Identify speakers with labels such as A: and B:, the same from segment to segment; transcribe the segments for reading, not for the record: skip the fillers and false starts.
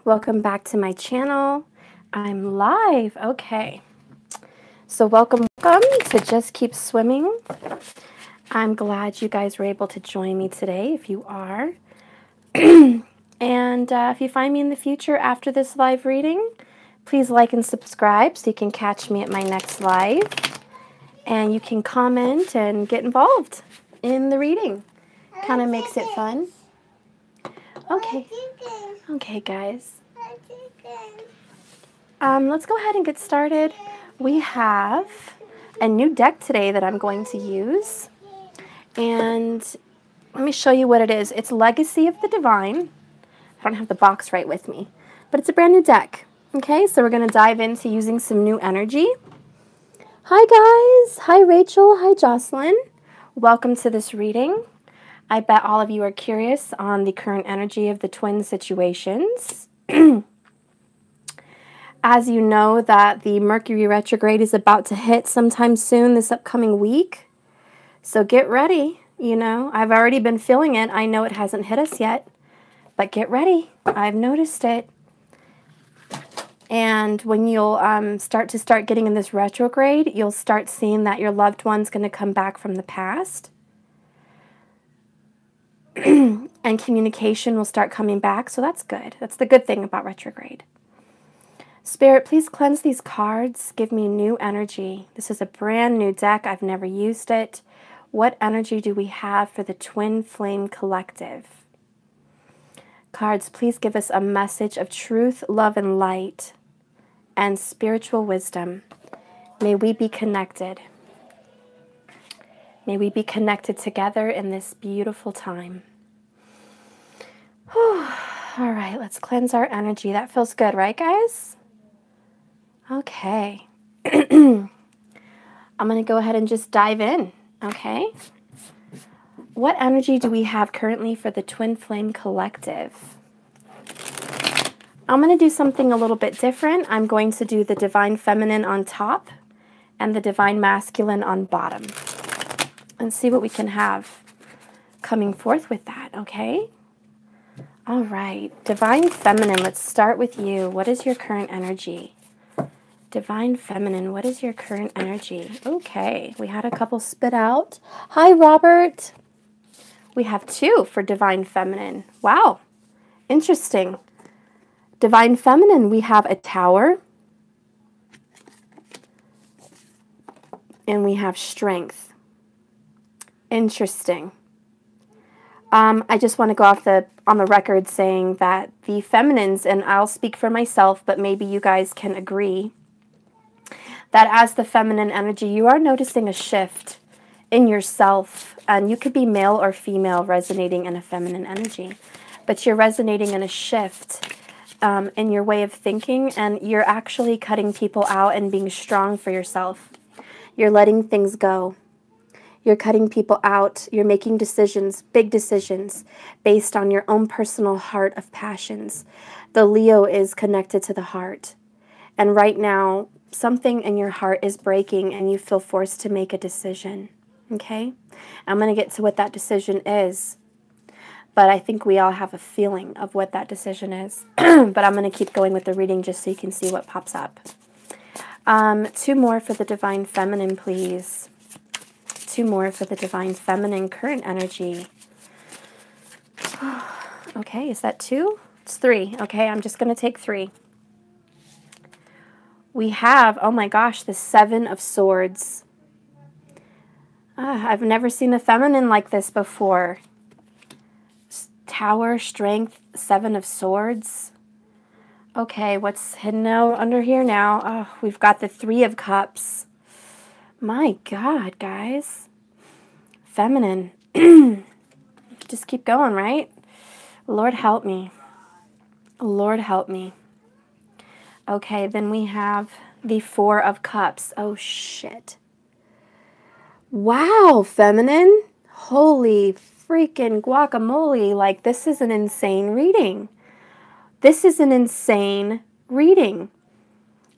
A: Welcome back to my channel. I'm live. Okay. So welcome to Just Keep Swimming. I'm glad you guys were able to join me today if you are. And if you find me in the future after this live reading, please like and subscribe so you can catch me at my next live. And you can comment and get involved in the reading. Kind of makes it fun. Okay. Okay, guys. Let's go ahead and get started. We have a new deck today that I'm going to use. And let me show you what it is. It's Legacy of the Divine. I don't have the box right with me, but it's a brand new deck. Okay, so we're going to dive into using some new energy. Hi, guys. Hi, Rachel. Hi, Jocelyn. Welcome to this reading. I bet all of you are curious on the current energy of the twin situations. As you know that the Mercury retrograde is about to hit sometime soon this upcoming week. So get ready. You know, I've already been feeling it. I know it hasn't hit us yet, but get ready. I've noticed it. And when you'll start getting in this retrograde, you'll start seeing that your loved one's going to come back from the past. And communication will start coming back, so that's good. That's the good thing about retrograde. Spirit, please cleanse these cards. Give me new energy. This is a brand new deck. I've never used it. What energy do we have for the Twin Flame Collective? Cards, please give us a message of truth, love, and light, and spiritual wisdom. May we be connected. May we be connected together in this beautiful time. Whew. All right, let's cleanse our energy. That feels good, right, guys? Okay. I'm going to go ahead and just dive in, okay? What energy do we have currently for the Twin Flame Collective? I'm going to do something a little bit different. I'm going to do the Divine Feminine on top and the Divine Masculine on bottom. And see what we can have coming forth with that, okay? All right, Divine Feminine, let's start with you. What is your current energy? Divine Feminine, what is your current energy? Okay, we had a couple spit out. Hi, Robert. We have 2 for Divine Feminine. Wow, interesting. Divine Feminine, we have a Tower. And we have Strength. Interesting. I just want to go on the record saying that the feminines, and I'll speak for myself, but maybe you guys can agree, that as the feminine energy, you are noticing a shift in yourself, and you could be male or female resonating in a feminine energy, but you're resonating in a shift in your way of thinking, and you're actually cutting people out and being strong for yourself. You're letting things go. You're cutting people out. You're making decisions, big decisions, based on your own personal heart of passions. The Leo is connected to the heart. And right now, something in your heart is breaking and you feel forced to make a decision. Okay? I'm going to get to what that decision is. But I think we all have a feeling of what that decision is. But I'm going to keep going with the reading just so you can see what pops up. 2 more for the Divine Feminine, please. 2 more for the Divine Feminine current energy. Okay, is that 2? It's 3. Okay, I'm just going to take 3. We have, oh my gosh, the 7 of Swords. I've never seen a feminine like this before. Tower, Strength, 7 of Swords. Okay, what's hidden out under here now? Oh, we've got the 3 of Cups. My God, guys. Feminine. Just keep going, right? Lord help me. Lord help me. Okay, then we have the 4 of Cups. Oh, shit. Wow, feminine. Holy freaking guacamole. Like, this is an insane reading. This is an insane reading.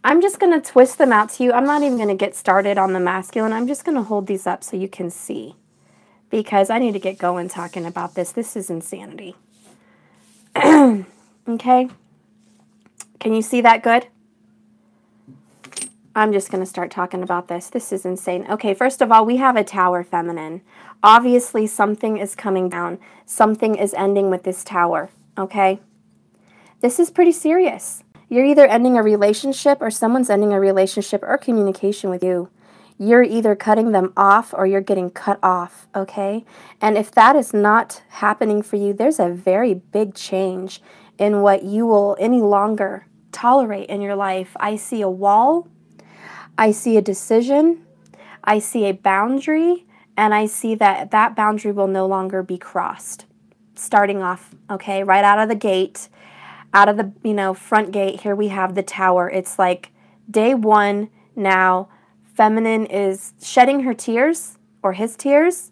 A: I'm just going to twist them out to you. I'm not even going to get started on the masculine. I'm just going to hold these up so you can see. Because I need to get going talking about this. This is insanity. Okay? Can you see that good? I'm just going to start talking about this. This is insane. Okay, first of all, we have a Tower feminine. Obviously, something is coming down. Something is ending with this Tower, okay? This is pretty serious. You're either ending a relationship or someone's ending a relationship or communication with you. You're either cutting them off or you're getting cut off, okay? And if that is not happening for you, there's a very big change in what you will any longer tolerate in your life. I see a wall. I see a decision, I see a boundary, and I see that that boundary will no longer be crossed. Starting off, okay, right out of the gate, out of the, front gate, here we have the Tower. It's like day one now, feminine is shedding her tears, or his tears.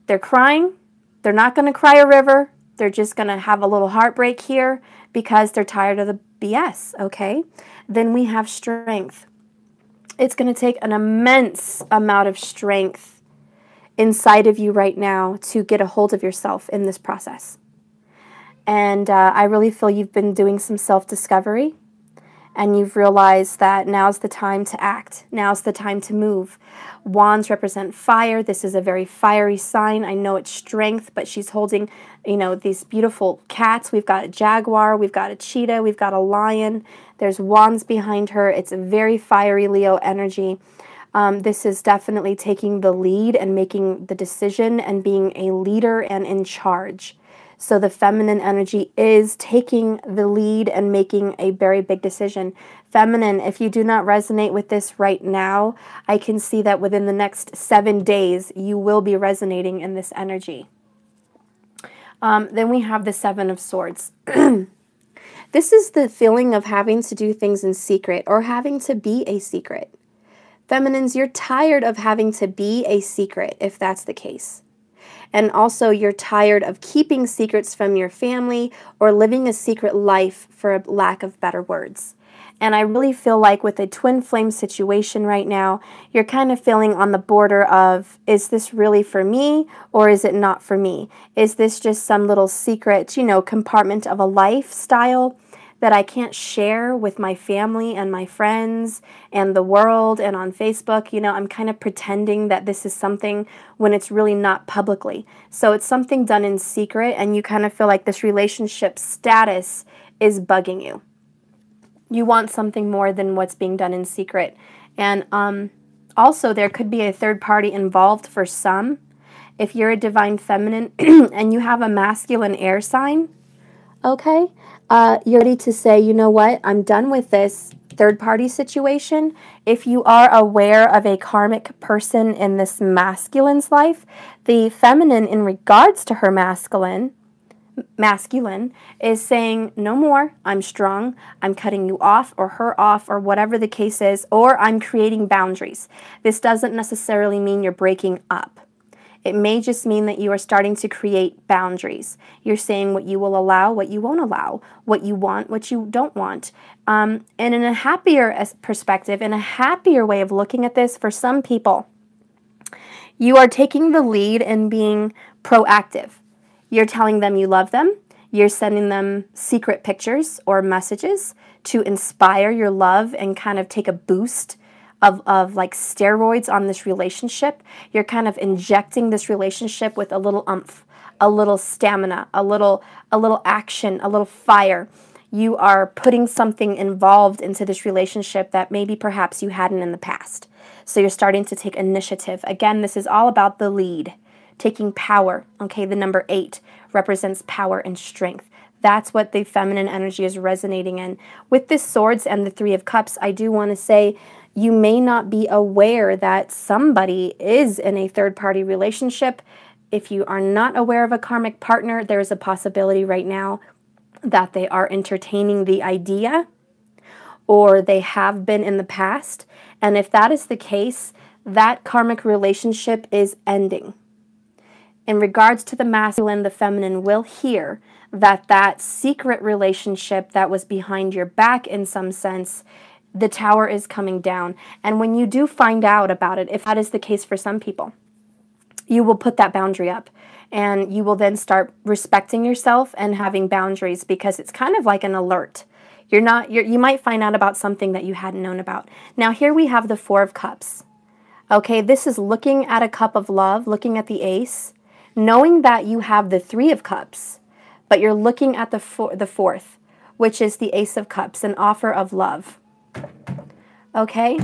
A: They're crying. They're not going to cry a river. They're just going to have a little heartbreak here because they're tired of the BS, okay? Then we have strength. It's going to take an immense amount of strength inside of you right now to get a hold of yourself in this process. And I really feel you've been doing some self-discovery, and you've realized that now's the time to act. Now's the time to move. Wands represent fire. This is a very fiery sign. I know it's strength, but she's holding, these beautiful cats. We've got a jaguar. We've got a cheetah. We've got a lion. There's wands behind her. It's a very fiery Leo energy. This is definitely taking the lead and making the decision and being a leader and in charge. So the feminine energy is taking the lead and making a very big decision. Feminine, if you do not resonate with this right now, I can see that within the next 7 days, you will be resonating in this energy. Then we have the Seven of Swords. This is the feeling of having to do things in secret or having to be a secret. Feminines, you're tired of having to be a secret if that's the case. And also you're tired of keeping secrets from your family or living a secret life, for lack of better words. And I really feel like with a twin flame situation right now, you're kind of feeling on the border of, is this really for me or is it not for me? Is this just some little secret, compartment of a lifestyle that I can't share with my family and my friends and the world and on Facebook? I'm kind of pretending that this is something when it's really not publicly. So it's something done in secret, and you kind of feel like this relationship status is bugging you. You want something more than what's being done in secret. And also there could be a third party involved for some. If you're a divine feminine and you have a masculine air sign, okay, you're ready to say, you know what, I'm done with this third-party situation. If you are aware of a karmic person in this masculine's life, the feminine, in regards to her masculine, is saying, no more, I'm strong, I'm cutting you off or her off or whatever the case is, or I'm creating boundaries. This doesn't necessarily mean you're breaking up. It may just mean that you are starting to create boundaries. You're saying what you will allow, what you won't allow, what you want, what you don't want. And in a happier perspective, in a happier way of looking at this, for some people, you are taking the lead and being proactive. You're telling them you love them. You're sending them secret pictures or messages to inspire your love and kind of take a boost of like steroids on this relationship. You're kind of injecting this relationship with a little oomph, a little stamina, a little action, a little fire. You are putting something involved into this relationship that maybe perhaps you hadn't in the past. So you're starting to take initiative. Again, this is all about the lead, taking power. Okay, the number 8 represents power and strength. That's what the feminine energy is resonating in. With this Swords and the Three of Cups, I do want to say you may not be aware that somebody is in a third-party relationship. If you are not aware of a karmic partner, there is a possibility right now that they are entertaining the idea or they have been in the past. And if that is the case, that karmic relationship is ending. In regards to the masculine, the feminine will hear that that secret relationship that was behind your back in some sense, the Tower is coming down. And when you do find out about it, if that is the case for some people, you will put that boundary up and you will then start respecting yourself and having boundaries, because it's kind of like an alert. You might find out about something that you hadn't known about. Now here we have the Four of Cups. Okay, this is looking at a cup of love, looking at the ace, knowing that you have the Three of Cups, but you're looking at the fourth, which is the Ace of Cups, an offer of love. Okay,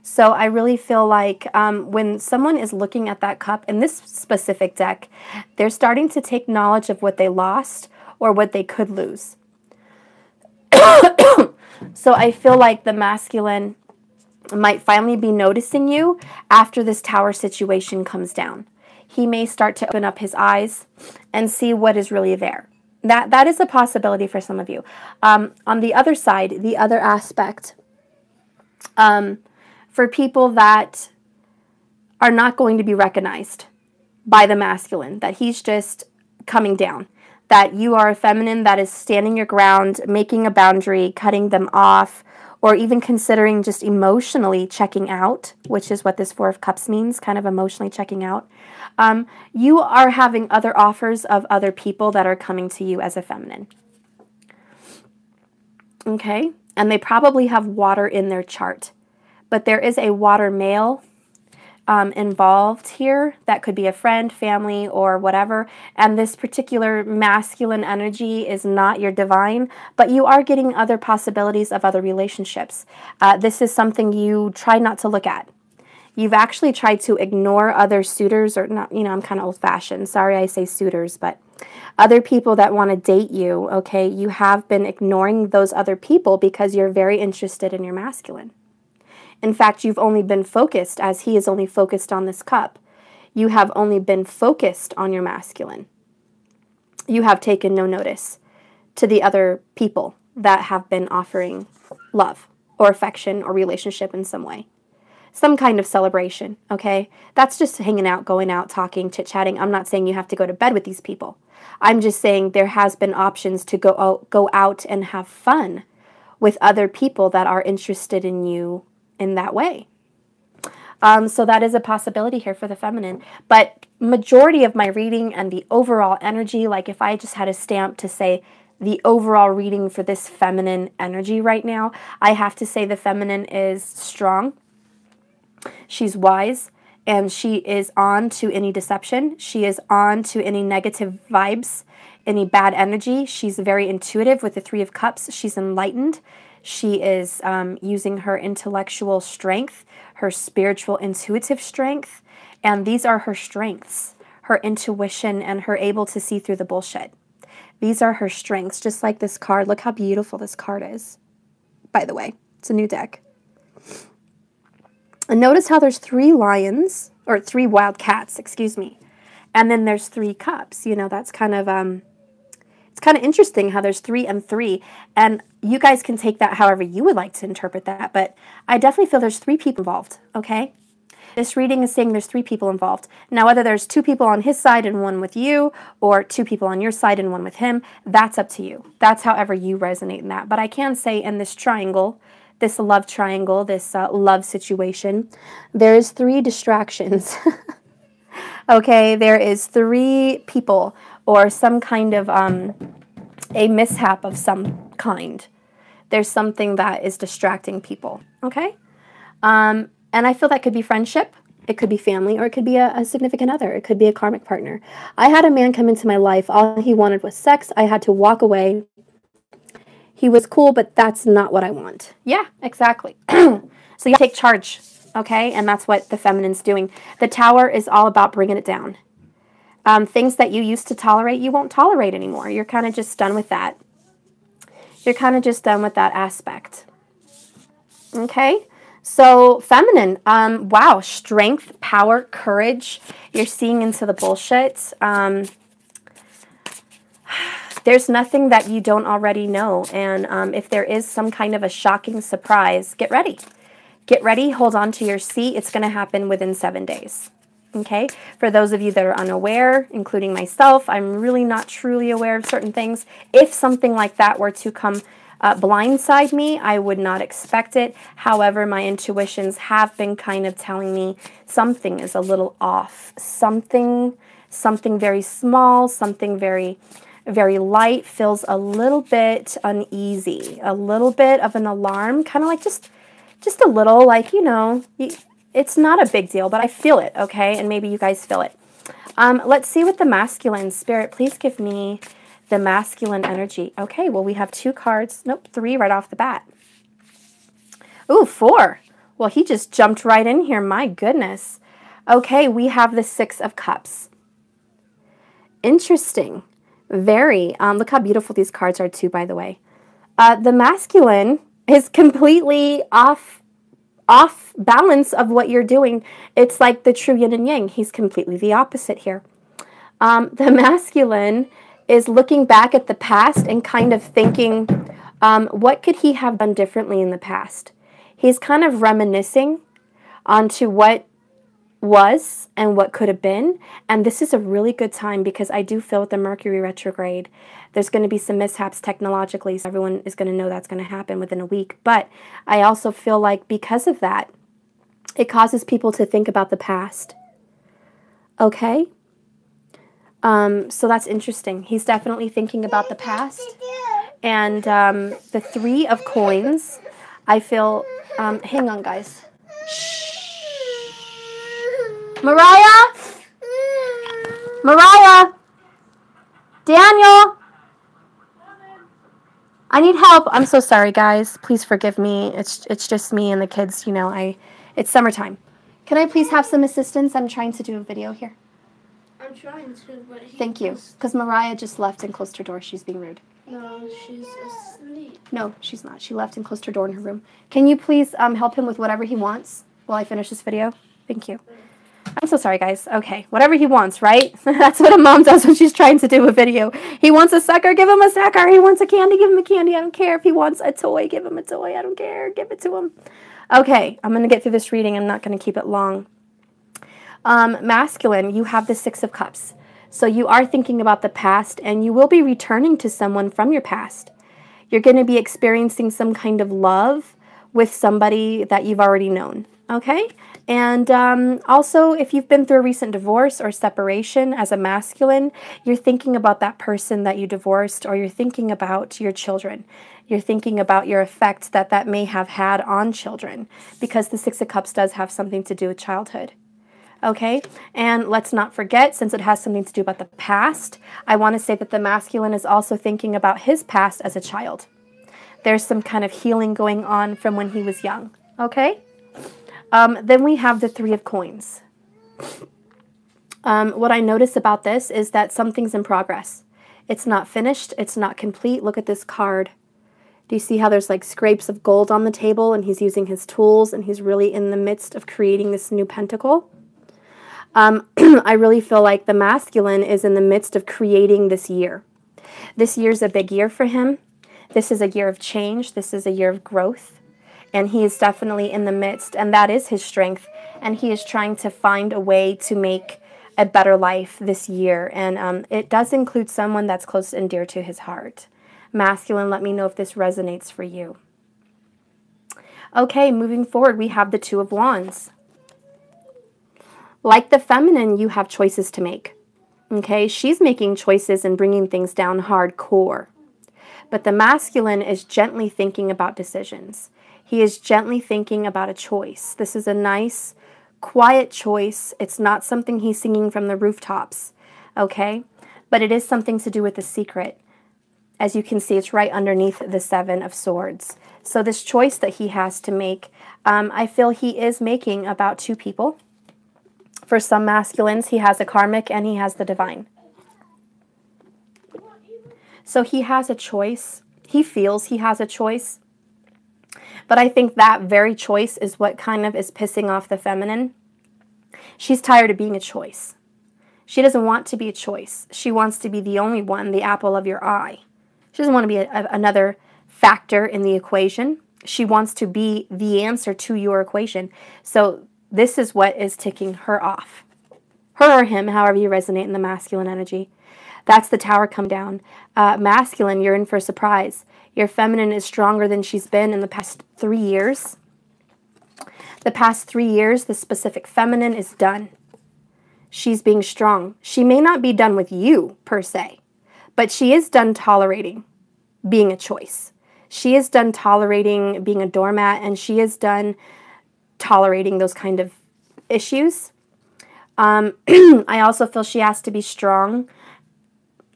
A: so I really feel like when someone is looking at that cup in this specific deck, they're starting to take knowledge of what they lost or what they could lose. So I feel like the masculine might finally be noticing you after this Tower situation comes down. He may start to open up his eyes and see what is really there. That is a possibility for some of you. On the other side, the other aspect, for people that are not going to be recognized by the masculine, that he's just coming down, that you are a feminine that is standing your ground, making a boundary, cutting them off, or even considering just emotionally checking out, which is what this Four of Cups means, kind of emotionally checking out. You are having other offers of other people that are coming to you as a feminine. Okay? And they probably have water in their chart. But there is a water male involved here. That could be a friend, family, or whatever. And this particular masculine energy is not your divine, but you are getting other possibilities of other relationships. This is something you try not to look at. You've actually tried to ignore other suitors, or not, you know, I'm kind of old-fashioned. Sorry I say suitors, but other people that want to date you, okay, you have been ignoring those other people because you're very interested in your masculine. In fact, you've only been focused, as he is only focused on this cup. You have only been focused on your masculine. You have taken no notice to the other people that have been offering love or affection or relationship in some way. Some kind of celebration, okay? That's just hanging out, going out, talking, chit-chatting. I'm not saying you have to go to bed with these people. I'm just saying there has been options to go out and have fun with other people that are interested in you in that way. So that is a possibility here for the feminine. But majority of my reading and the overall energy, like if I just had a stamp to say the overall reading for this feminine energy right now, I have to say the feminine is strong. She's wise, and she is on to any deception. She is on to any negative vibes, any bad energy. She's very intuitive with the Three of Cups. She's enlightened. She is using her intellectual strength, her spiritual intuitive strength, and these are her strengths, her intuition, and her able to see through the bullshit. These are her strengths, just like this card. Look how beautiful this card is, by the way. It's a new deck. And notice how there's 3 lions, or 3 wild cats, excuse me, and then there's 3 cups. You know, that's kind of it's kind of interesting how there's 3 and 3, and you guys can take that however you would like to interpret that, but I definitely feel there's 3 people involved, okay? This reading is saying there's 3 people involved. Now, whether there's 2 people on his side and 1 with you, or 2 people on your side and 1 with him, that's up to you. That's however you resonate in that. But I can say in this triangle, this love triangle, this love situation, there is 3 distractions. Okay, there is 3 people or some kind of a mishap of some kind. There's something that is distracting people, okay? And I feel that could be friendship, it could be family, or it could be a significant other. It could be a karmic partner. I had a man come into my life. All he wanted was sex. I had to walk away. He was cool, but that's not what I want. Yeah, exactly. So you take charge, okay? And that's what the feminine's doing. The Tower is all about bringing it down. Things that you used to tolerate, you won't tolerate anymore. You're kind of just done with that. You're kind of just done with that aspect. Okay? So, feminine, wow, strength, power, courage. You're seeing into the bullshit. There's nothing that you don't already know. And if there is some kind of a shocking surprise, get ready. Get ready, hold on to your seat. It's going to happen within 7 days. Okay? For those of you that are unaware, including myself, I'm really not truly aware of certain things. If something like that were to come blindside me, I would not expect it. However, my intuitions have been kind of telling me something is a little off. Something very small, something very very light, feels a little bit uneasy, a little bit of an alarm, kind of like just a little, like, you know, it's not a big deal, but I feel it, okay? And maybe you guys feel it. Let's see what the masculine spirit, please give me the masculine energy. Okay, well, we have 2 cards. Nope, 3 right off the bat. Ooh, 4. Well, he just jumped right in here. My goodness. Okay, we have the 6 of Cups. Interesting. Very. Look how beautiful these cards are too, by the way. The masculine is completely off balance of what you're doing. It's like the true yin and yang. He's completely the opposite here. The masculine is looking back at the past and kind of thinking, what could he have done differently in the past? He's kind of reminiscing onto what was and what could have been. And this is a really good time because I do feel with the Mercury retrograde, there's going to be some mishaps technologically. So everyone is going to know that's going to happen within a week. But I also feel like because of that, it causes people to think about the past. Okay? So that's interesting. He's definitely thinking about the past. And the 3 of Coins, I feel... hang on, guys. Shh. Mariah? Mariah? Daniel? I need help. I'm so sorry, guys. Please forgive me. It's just me and the kids. You know, it's summertime. Can I please have some assistance? I'm trying to do a video here.
B: I'm trying to, but
A: Thank you. Because Mariah just left and closed her door. She's being rude.
B: No, she's asleep.
A: No, she's not. She left and closed her door in her room. Can you please help him with whatever he wants while I finish this video? Thank you. I'm so sorry, guys. Okay, whatever he wants, right? That's what a mom does when she's trying to do a video. He wants a sucker, give him a sucker. He wants a candy, give him a candy. I don't care. If he wants a toy, give him a toy. I don't care. Give it to him. Okay, I'm going to get through this reading. I'm not going to keep it long. Masculine, you have the 6 of Cups. So you are thinking about the past, and you will be returning to someone from your past. You're going to be experiencing some kind of love with somebody that you've already known. Okay? And also, if you've been through a recent divorce or separation as a masculine, you're thinking about that person that you divorced, or you're thinking about your children. You're thinking about your effect that may have had on children, because the 6 of Cups does have something to do with childhood. Okay? And let's not forget, since it has something to do about the past, I want to say that the masculine is also thinking about his past as a child. There's some kind of healing going on from when he was young. Okay? Then we have the 3 of Coins. What I notice about this is that something's in progress. It's not finished. It's not complete. Look at this card. Do you see how there's like scrapes of gold on the table, and he's using his tools, and he's really in the midst of creating this new pentacle? I really feel like the masculine is in the midst of creating this year. This year's a big year for him. This is a year of change. This is a year of growth. And he is definitely in the midst, and that is his strength. And he is trying to find a way to make a better life this year. And it does include someone that's close and dear to his heart. Masculine, let me know if this resonates for you. Okay, moving forward, we have the 2 of Wands. Like the feminine, you have choices to make. Okay, she's making choices and bringing things down hardcore. But the masculine is gently thinking about decisions. He is gently thinking about a choice. This is a nice, quiet choice. It's not something he's singing from the rooftops, okay? But it is something to do with the secret. As you can see, it's right underneath the 7 of Swords. So this choice that he has to make, I feel he is making about 2 people. For some masculines, he has a karmic and he has the divine. So he has a choice. He feels he has a choice. But I think that very choice is what kind of is pissing off the feminine. She's tired of being a choice. She doesn't want to be a choice. She wants to be the only one, the apple of your eye. She doesn't want to be another factor in the equation. She wants to be the answer to your equation. So this is what is ticking her off. Her or him, however you resonate in the masculine energy. That's the Tower come down. Masculine, you're in for a surprise. Your feminine is stronger than she's been in the past 3 years. The past 3 years, the specific feminine is done. She's being strong. She may not be done with you, per se, But she is done tolerating being a choice. She is done tolerating being a doormat, and she is done tolerating those kind of issues. I also feel she has to be strong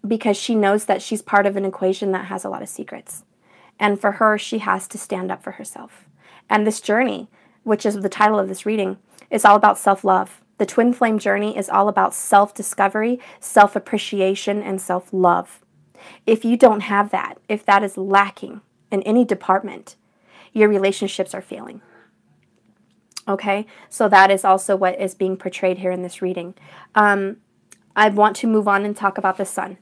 A: because she knows that she's part of an equation that has a lot of secrets. And for her, she has to stand up for herself. And this journey, which is the title of this reading, is all about self-love. The twin flame journey is all about self-discovery, self-appreciation, and self-love. If you don't have that, if that is lacking in any department, your relationships are failing. Okay, so that is also what is being portrayed here in this reading. I want to move on and talk about the sun.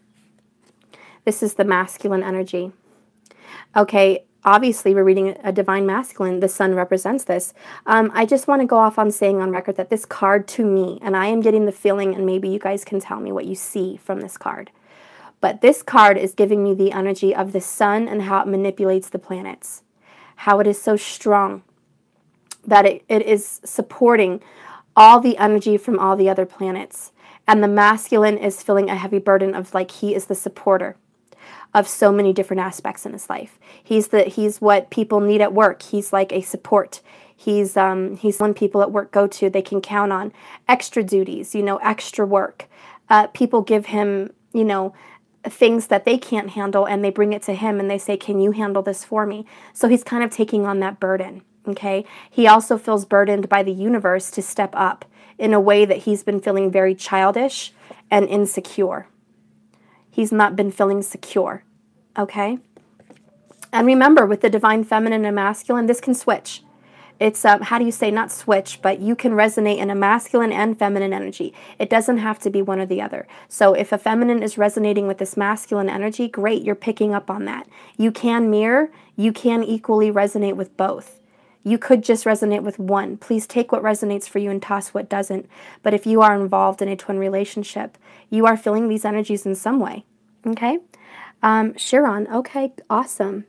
A: This is the masculine energy. Okay, obviously we're reading a divine masculine. The sun represents this. I just want to go off on saying on record that this card to me, and I am getting the feeling, and maybe you guys can tell me what you see from this card, but this card is giving me the energy of the sun and how it manipulates the planets, how it is so strong, that it is supporting all the energy from all the other planets. And the masculine is feeling a heavy burden of like he is the supporter of so many different aspects in his life. He's what people need at work. He's like a support. He's one people at work go to, they can count on. Extra duties, extra work. People give him, things that they can't handle, and they bring it to him and they say, can you handle this for me? So he's kind of taking on that burden. Okay, he also feels burdened by the universe to step up in a way that he's been feeling very childish and insecure. He's not been feeling secure. Okay, and remember, with the divine feminine and masculine, this can switch. It's, how do you say, not switch, but you can resonate in a masculine and feminine energy. It doesn't have to be one or the other. So if a feminine is resonating with this masculine energy, great, you're picking up on that. You can mirror, you can equally resonate with both. You could just resonate with one. Please take what resonates for you and toss what doesn't. But if you are involved in a twin relationship, you are feeling these energies in some way. Okay? Chiron. Okay, awesome.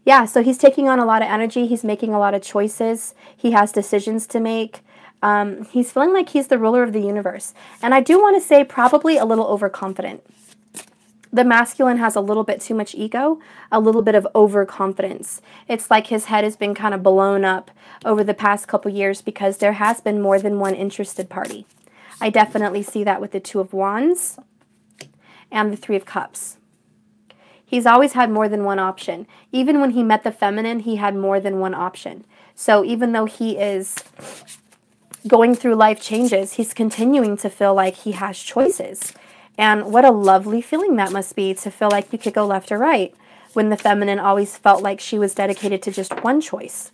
A: Yeah, so he's taking on a lot of energy. He's making a lot of choices. He has decisions to make. He's feeling like he's the ruler of the universe. And I do want to say probably a little overconfident. The masculine has a little bit too much ego, a little bit of overconfidence. It's like his head has been kind of blown up over the past couple years because there has been more than one interested party. I definitely see that with the Two of Wands and the Three of Cups. He's always had more than one option. Even when he met the feminine, he had more than one option. So even though he is going through life changes, he's continuing to feel like he has choices. And what a lovely feeling that must be, to feel like you could go left or right, when the feminine always felt like she was dedicated to just one choice.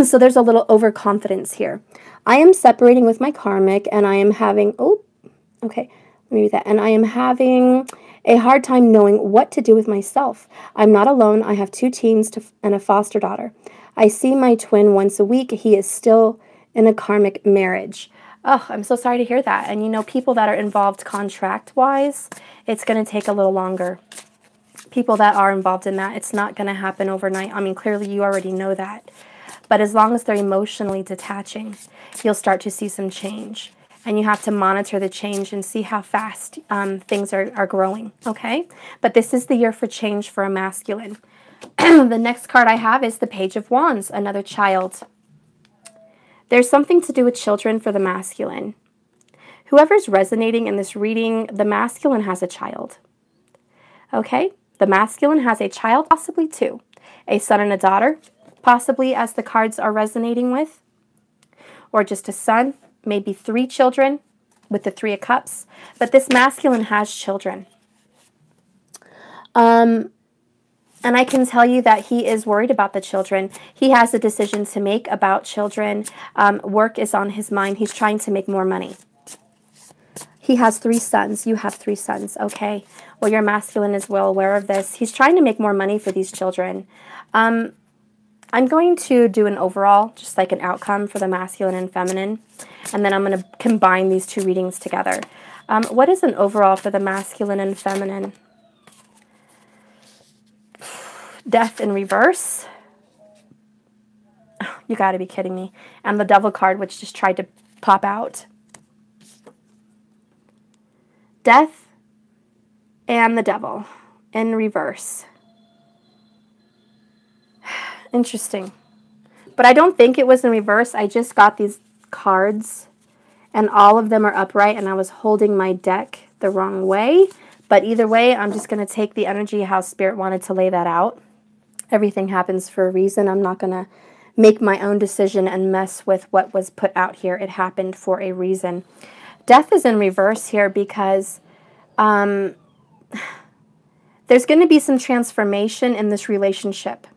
A: So there's a little overconfidence here. I am separating with my karmic, and I am having, let me read that. And I am having a hard time knowing what to do with myself. I'm not alone. I have 2 teens and a foster daughter. I see my twin once a week. He is still in a karmic marriage. Oh, I'm so sorry to hear that. And people that are involved contract-wise, it's going to take a little longer. People that are involved in that, it's not going to happen overnight. I mean, clearly you already know that. But as long as they're emotionally detaching, you'll start to see some change. And you have to monitor the change and see how fast things are growing, okay? But this is the year for change for a masculine. The next card I have is the Page of Wands, another child. There's something to do with children for the masculine. Whoever's resonating in this reading, the masculine has a child. Okay? The masculine has a child, possibly 2. A son and a daughter, possibly, as the cards are resonating with. Or just a son, maybe 3 children with the 3 of Cups. But this masculine has children. And I can tell you that he is worried about the children. He has a decision to make about children. Work is on his mind. He's trying to make more money. He has 3 sons. You have 3 sons, okay? Well, your masculine is well aware of this. He's trying to make more money for these children. I'm going to do an overall, just like an outcome for the masculine and feminine. And then I'm going to combine these 2 readings together. What is an overall for the masculine and feminine? Death in reverse. Oh, you got to be kidding me. And the Devil card, which just tried to pop out. Death and the Devil in reverse. Interesting. But I don't think it was in reverse. I just got these cards, and all of them are upright, and I was holding my deck the wrong way. But either way, I'm just going to take the energy how Spirit wanted to lay that out. Everything happens for a reason. I'm not going to make my own decision and mess with what was put out here. It happened for a reason. Death is in reverse here because there's going to be some transformation in this relationship.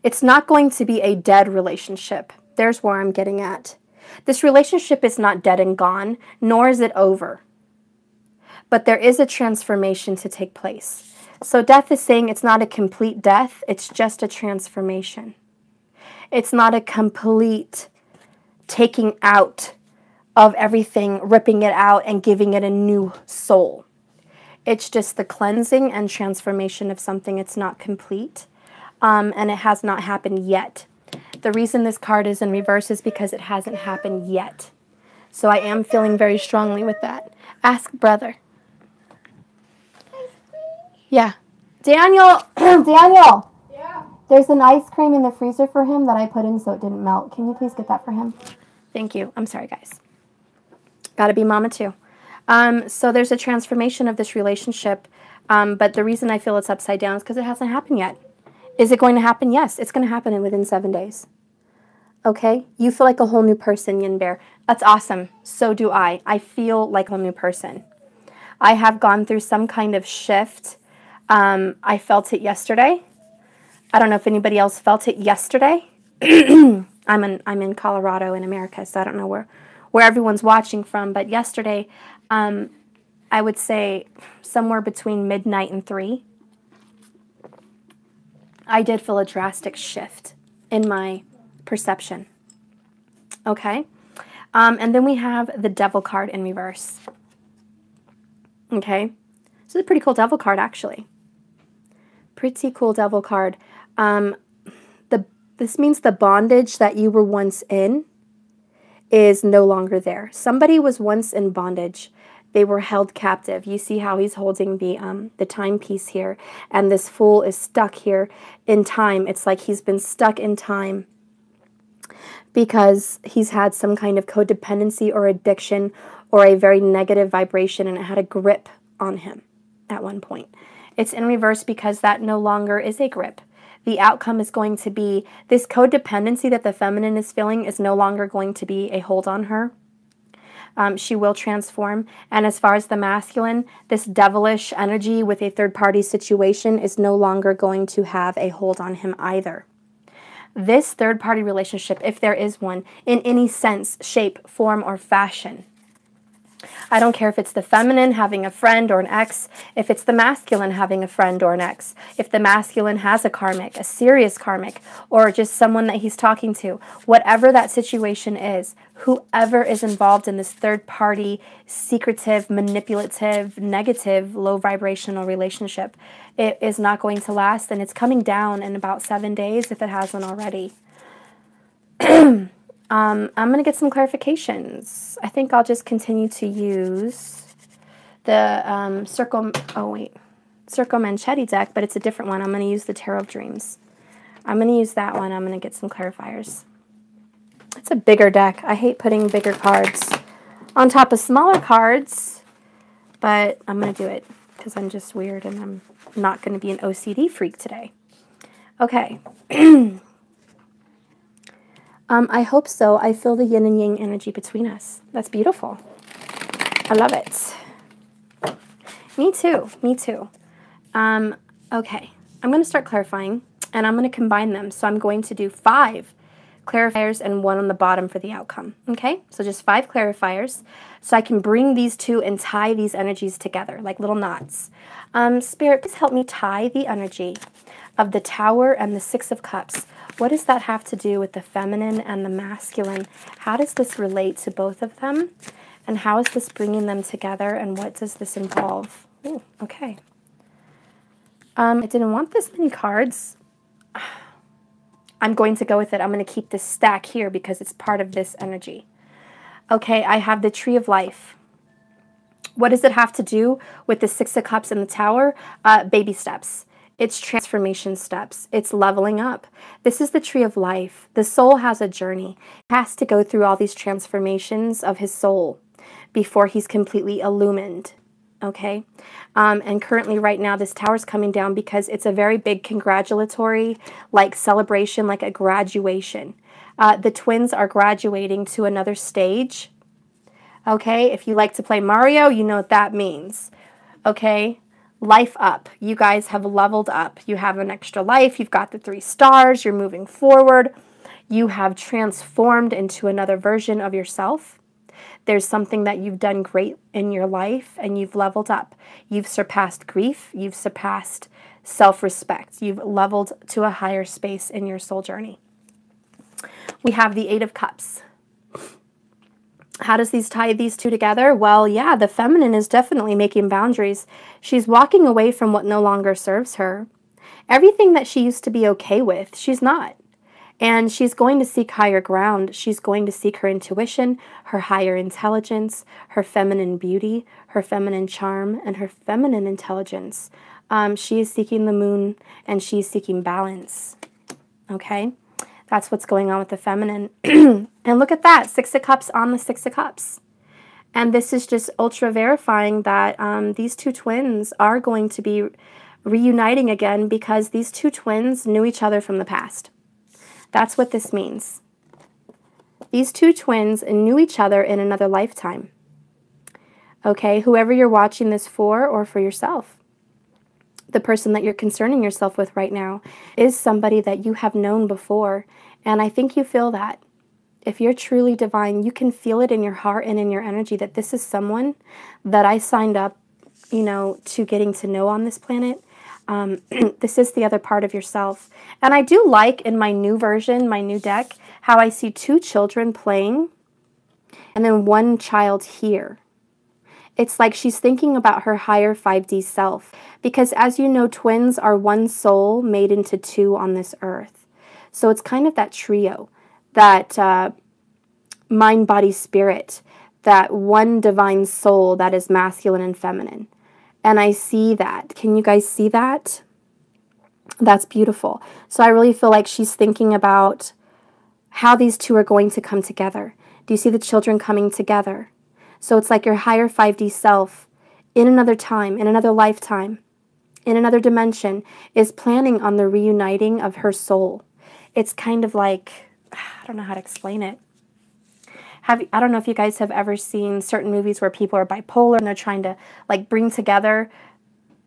A: It's not going to be a dead relationship. There's where I'm getting at. This relationship is not dead and gone, nor is it over. But there is a transformation to take place. So death is saying it's not a complete death, it's just a transformation. It's not a complete taking out of everything, ripping it out and giving it a new soul. It's just the cleansing and transformation of something. It's not complete, and it has not happened yet. The reason this card is in reverse is because it hasn't happened yet. So I am feeling very strongly with that. Ask brother. Yeah. Daniel! Daniel!
B: Yeah.
A: There's an ice cream in the freezer for him that I put in so it didn't melt. Can you please get that for him? Thank you. I'm sorry, guys. Gotta be mama too. So there's a transformation of this relationship, but the reason I feel it's upside down is because it hasn't happened yet. Is it going to happen? Yes, it's going to happen within 7 days. Okay? You feel like a whole new person, Yin Bear. That's awesome. So do I. I feel like a new person. I have gone through some kind of shift. I felt it yesterday. I don't know if anybody else felt it yesterday. I'm in Colorado in America, so I don't know where everyone's watching from, but yesterday, I would say somewhere between midnight and 3, I did feel a drastic shift in my perception. Okay? And then we have the Devil card in reverse. Okay? So it's a pretty cool Devil card, actually. Pretty cool Devil card. This means the bondage that you were once in is no longer there. Somebody was once in bondage. They were held captive. You see how he's holding the timepiece here, and this fool is stuck here in time. It's like he's been stuck in time because he's had some kind of codependency or addiction or a very negative vibration, and it had a grip on him at one point. It's in reverse because that no longer is a grip. The outcome is going to be this codependency that the feminine is feeling is no longer going to be a hold on her. She will transform. And as far as the masculine, this devilish energy with a third-party situation is no longer going to have a hold on him either. This third-party relationship, if there is one, in any sense, shape, form, or fashion, I don't care if it's the feminine having a friend or an ex, if it's the masculine having a friend or an ex, if the masculine has a karmic, a serious karmic, or just someone that he's talking to, whatever that situation is, whoever is involved in this third-party, secretive, manipulative, negative, low vibrational relationship, it is not going to last, and it's coming down in about 7 days if it hasn't already. I'm going to get some clarifications. I think I'll just continue to use the Circle Manchetti deck, but it's a different one. I'm going to use the Tarot of Dreams. I'm going to use that one. I'm going to get some clarifiers. It's a bigger deck. I hate putting bigger cards on top of smaller cards, but I'm going to do it because I'm just weird and I'm not going to be an OCD freak today. Okay. I hope so. I feel the yin and yang energy between us. That's beautiful. I love it. Me too. Me too. Okay. I'm going to start clarifying, and I'm going to combine them. So I'm going to do 5 clarifiers and 1 on the bottom for the outcome. Okay? So just 5 clarifiers so I can bring these 2 and tie these energies together like little knots. Spirit, please help me tie the energy of the Tower and the 6 of Cups. What does that have to do with the feminine and the masculine? How does this relate to both of them? And how is this bringing them together? And what does this involve? Ooh, okay. I didn't want this many cards. I'm going to go with it. I'm going to keep this stack here because it's part of this energy. Okay, I have the Tree of Life. What does it have to do with the Six of Cups in the Tower? Baby steps. It's transformation steps. It's leveling up. This is the tree of life. The soul has a journey. It has to go through all these transformations of his soul before he's completely illumined. Okay? And currently right now this tower's coming down because it's a very big congratulatory, like celebration, like a graduation. The twins are graduating to another stage. Okay? If you like to play Mario, you know what that means. Okay? Life up. You guys have leveled up. You have an extra life. You've got the 3 stars. You're moving forward. You have transformed into another version of yourself. There's something that you've done great in your life and you've leveled up. You've surpassed grief. You've surpassed self-respect. You've leveled to a higher space in your soul journey. We have the 8 of Cups. How does these tie these two together? Well, yeah, the feminine is definitely making boundaries. She's walking away from what no longer serves her. Everything that she used to be okay with, she's not. And she's going to seek higher ground. She's going to seek her intuition, her higher intelligence, her feminine beauty, her feminine charm, and her feminine intelligence. She is seeking the moon and she's seeking balance. Okay? That's what's going on with the feminine. And look at that, 6 of Cups on the 6 of Cups. And this is just ultra verifying that these two twins are going to be reuniting again because these two twins knew each other from the past. That's what this means. These two twins knew each other in another lifetime. Okay, whoever you're watching this for or for yourself. The person that you're concerning yourself with right now is somebody that you have known before. And I think you feel that. If you're truly divine, you can feel it in your heart and in your energy that this is someone that I signed up, you know, to getting to know on this planet. This is the other part of yourself. And I do like in my new version, my new deck, how I see 2 children playing and then 1 child here. It's like she's thinking about her higher 5D self. Because as you know, twins are 1 soul made into 2 on this earth. So it's kind of that trio, that mind, body, spirit, that 1 divine soul that is masculine and feminine. And I see that. Can you guys see that? That's beautiful. So I really feel like she's thinking about how these 2 are going to come together. Do you see the children coming together? So it's like your higher 5D self in another time, in another lifetime, in another dimension, is planning on the reuniting of her soul. It's kind of like, I don't know how to explain it. I don't know if you guys have ever seen certain movies where people are bipolar and they're trying to like bring together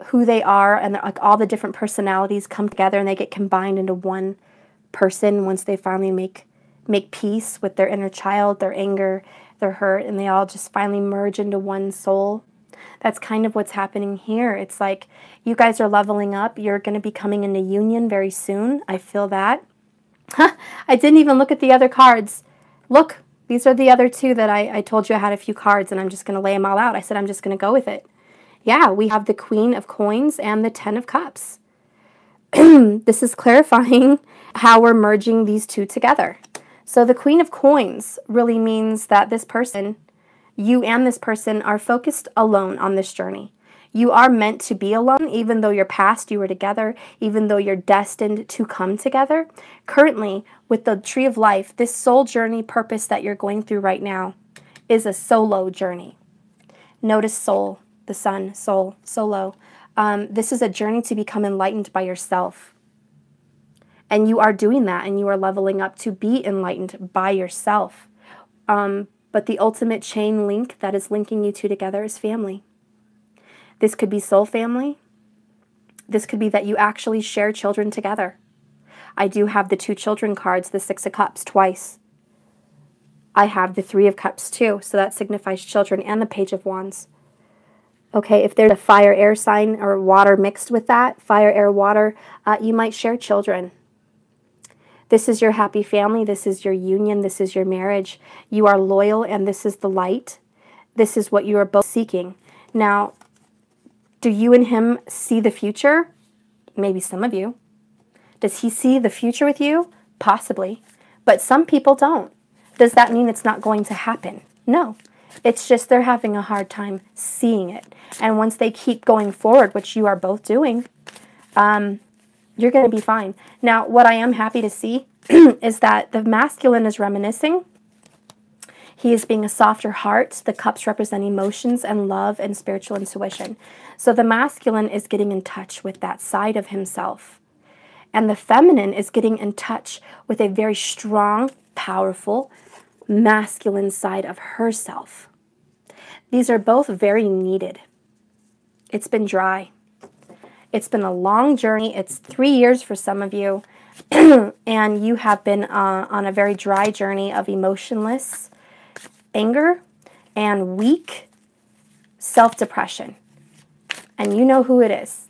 A: who they are, and like all the different personalities come together and they get combined into 1 person once they finally make peace with their inner child, their anger, their hurt, and they all just finally merge into 1 soul. That's kind of what's happening here. It's like you guys are leveling up. You're going to be coming into union very soon. I feel that. I didn't even look at the other cards. Look. These are the other 2 that I told you I had a few cards, and I'm just going to lay them all out. I said I'm just going to go with it. Yeah, we have the Queen of Coins and the 10 of Cups. This is clarifying how we're merging these 2 together. So the Queen of Coins really means that this person, you and this person, are focused alone on this journey. You are meant to be alone, even though your past you were together, even though you're destined to come together. Currently, with the Tree of Life, this soul journey purpose that you're going through right now is a solo journey. Notice soul, the sun, soul, solo. This is a journey to become enlightened by yourself. And you are doing that, and you are leveling up to be enlightened by yourself. But the ultimate chain link that is linking you 2 together is family. This could be soul family. This could be that you actually share children together. I do have the 2 children cards, the 6 of Cups, twice. I have the 3 of Cups too, so that signifies children, and the Page of Wands. Okay, if there's a fire, air sign, or water mixed with that, fire, air, water, you might share children. This is your happy family. This is your union. This is your marriage. You are loyal, and this is the light. This is what you are both seeking. Now, do you and him see the future? Maybe some of you. Does he see the future with you? Possibly. But some people don't. Does that mean it's not going to happen? No. It's just they're having a hard time seeing it. And once they keep going forward, which you are both doing, you're going to be fine. Now, what I am happy to see is that the masculine is reminiscing. He is being a softer heart. The cups represent emotions and love and spiritual intuition. So the masculine is getting in touch with that side of himself. And the feminine is getting in touch with a very strong, powerful, masculine side of herself. These are both very needed. It's been dry. It's been a long journey. It's 3 years for some of you. And you have been on a very dry journey of emotionless anger and weak self-depression. And you know who it is.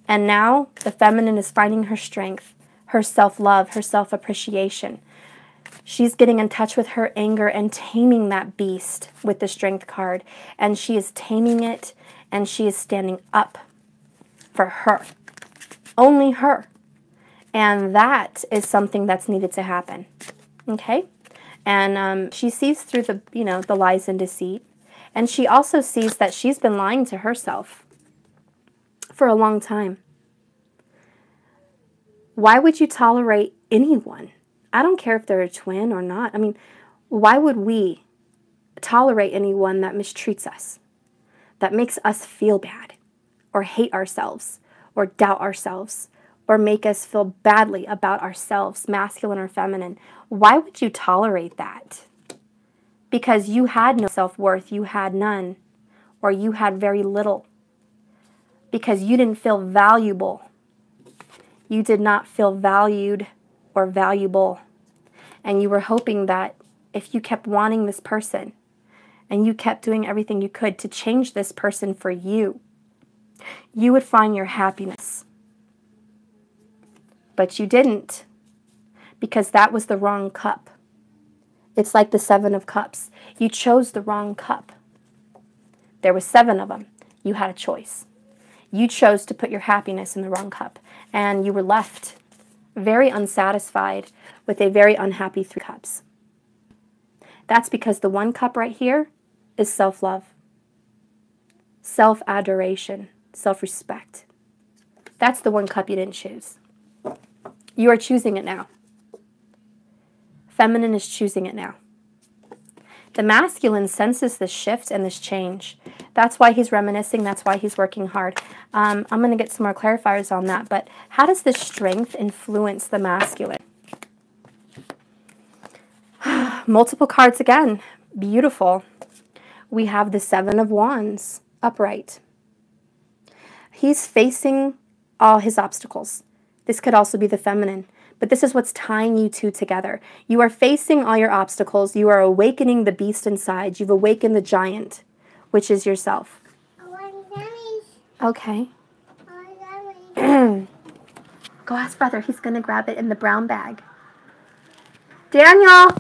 A: And now the feminine is finding her strength, her self-love, her self-appreciation. She's getting in touch with her anger and taming that beast with the Strength card. And she is taming it, and she is standing up for her. Only her. And that is something that's needed to happen. Okay? And she sees through the, the lies and deceit. And she also sees that she's been lying to herself for a long time. Why would you tolerate anyone? I don't care if they're a twin or not. I mean, why would we tolerate anyone that mistreats us, that makes us feel bad, or hate ourselves, or doubt ourselves, or make us feel badly about ourselves, masculine or feminine? Why would you tolerate that? Because you had no self-worth, you had none, or you had very little. Because you didn't feel valuable. You did not feel valued or valuable. And you were hoping that if you kept wanting this person, and you kept doing everything you could to change this person for you, you would find your happiness. But you didn't, because that was the wrong cup. It's like the 7 of Cups. You chose the wrong cup. There were 7 of them. You had a choice. You chose to put your happiness in the wrong cup, and you were left very unsatisfied with a very unhappy 3 cups. That's because the 1 cup right here is self-love, self-adoration, self-respect. That's the 1 cup you didn't choose. You are choosing it now. Feminine is choosing it now. The masculine senses this shift and this change. That's why he's reminiscing. That's why he's working hard. I'm going to get some more clarifiers on that. But how does this strength influence the masculine? Multiple cards again. Beautiful. We have the 7 of Wands upright. He's facing all his obstacles. This could also be the feminine. But this is what's tying you two together. You are facing all your obstacles. You are awakening the beast inside. You've awakened the giant, which is yourself.
B: I want gummies.
A: Okay.
B: I want gummies.
A: Go ask brother. He's going to grab it in the brown bag. Daniel!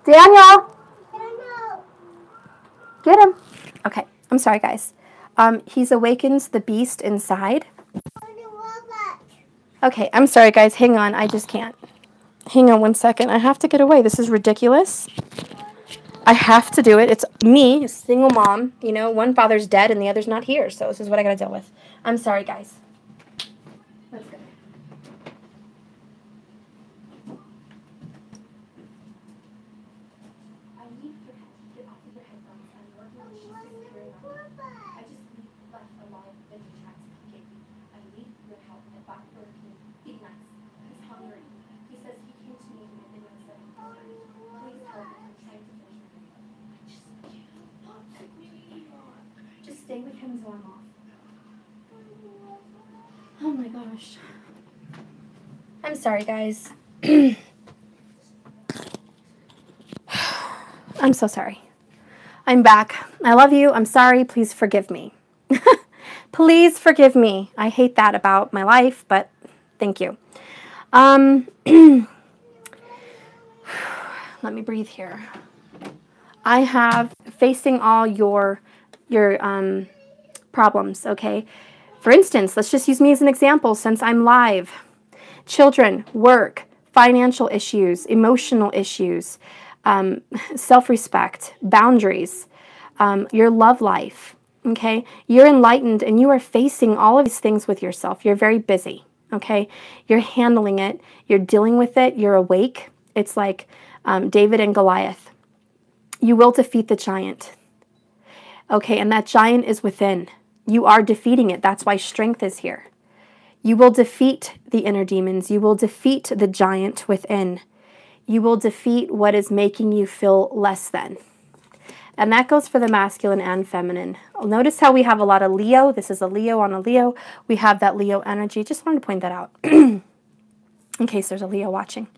A: Daniel!
B: No.
A: Get him. Okay. I'm sorry, guys. He's awakened the beast inside. Okay, I'm sorry, guys. Hang on. I just can't. Hang on 1 second. I have to get away. This is ridiculous. I have to do it. It's me, a single mom. You know, one father's dead and the other's not here. So this is what I got to deal with. I'm sorry, guys. Let's go. I need to get off of your headphones. I'm working on I just left a lot of video chats to Katie. I need your help. The doctor can be nice. He's hungry. He says he came to me and they said he's hungry. Please help me. I'm trying to finish my video. I just cannot take me anymore. Just stay with him until I'm off. Oh my gosh. I'm sorry, guys. I'm so sorry. I'm back. I love you. I'm sorry. Please forgive me. Please forgive me. I hate that about my life, but thank you. Let me breathe here. I have facing all your problems, okay? For instance, let's just use me as an example since I'm live. Children, work, financial issues, emotional issues, self-respect, boundaries, your love life. Okay, you're enlightened and you are facing all of these things with yourself. You're very busy. Okay, you're handling it. You're dealing with it. You're awake. It's like David and Goliath. You will defeat the giant. Okay, and that giant is within. You are defeating it. That's why strength is here. You will defeat the inner demons. You will defeat the giant within. You will defeat what is making you feel less than. And that goes for the masculine and feminine. Notice how we have a lot of Leo. This is a Leo on a Leo. We have that Leo energy. Just wanted to point that out in case there's a Leo watching.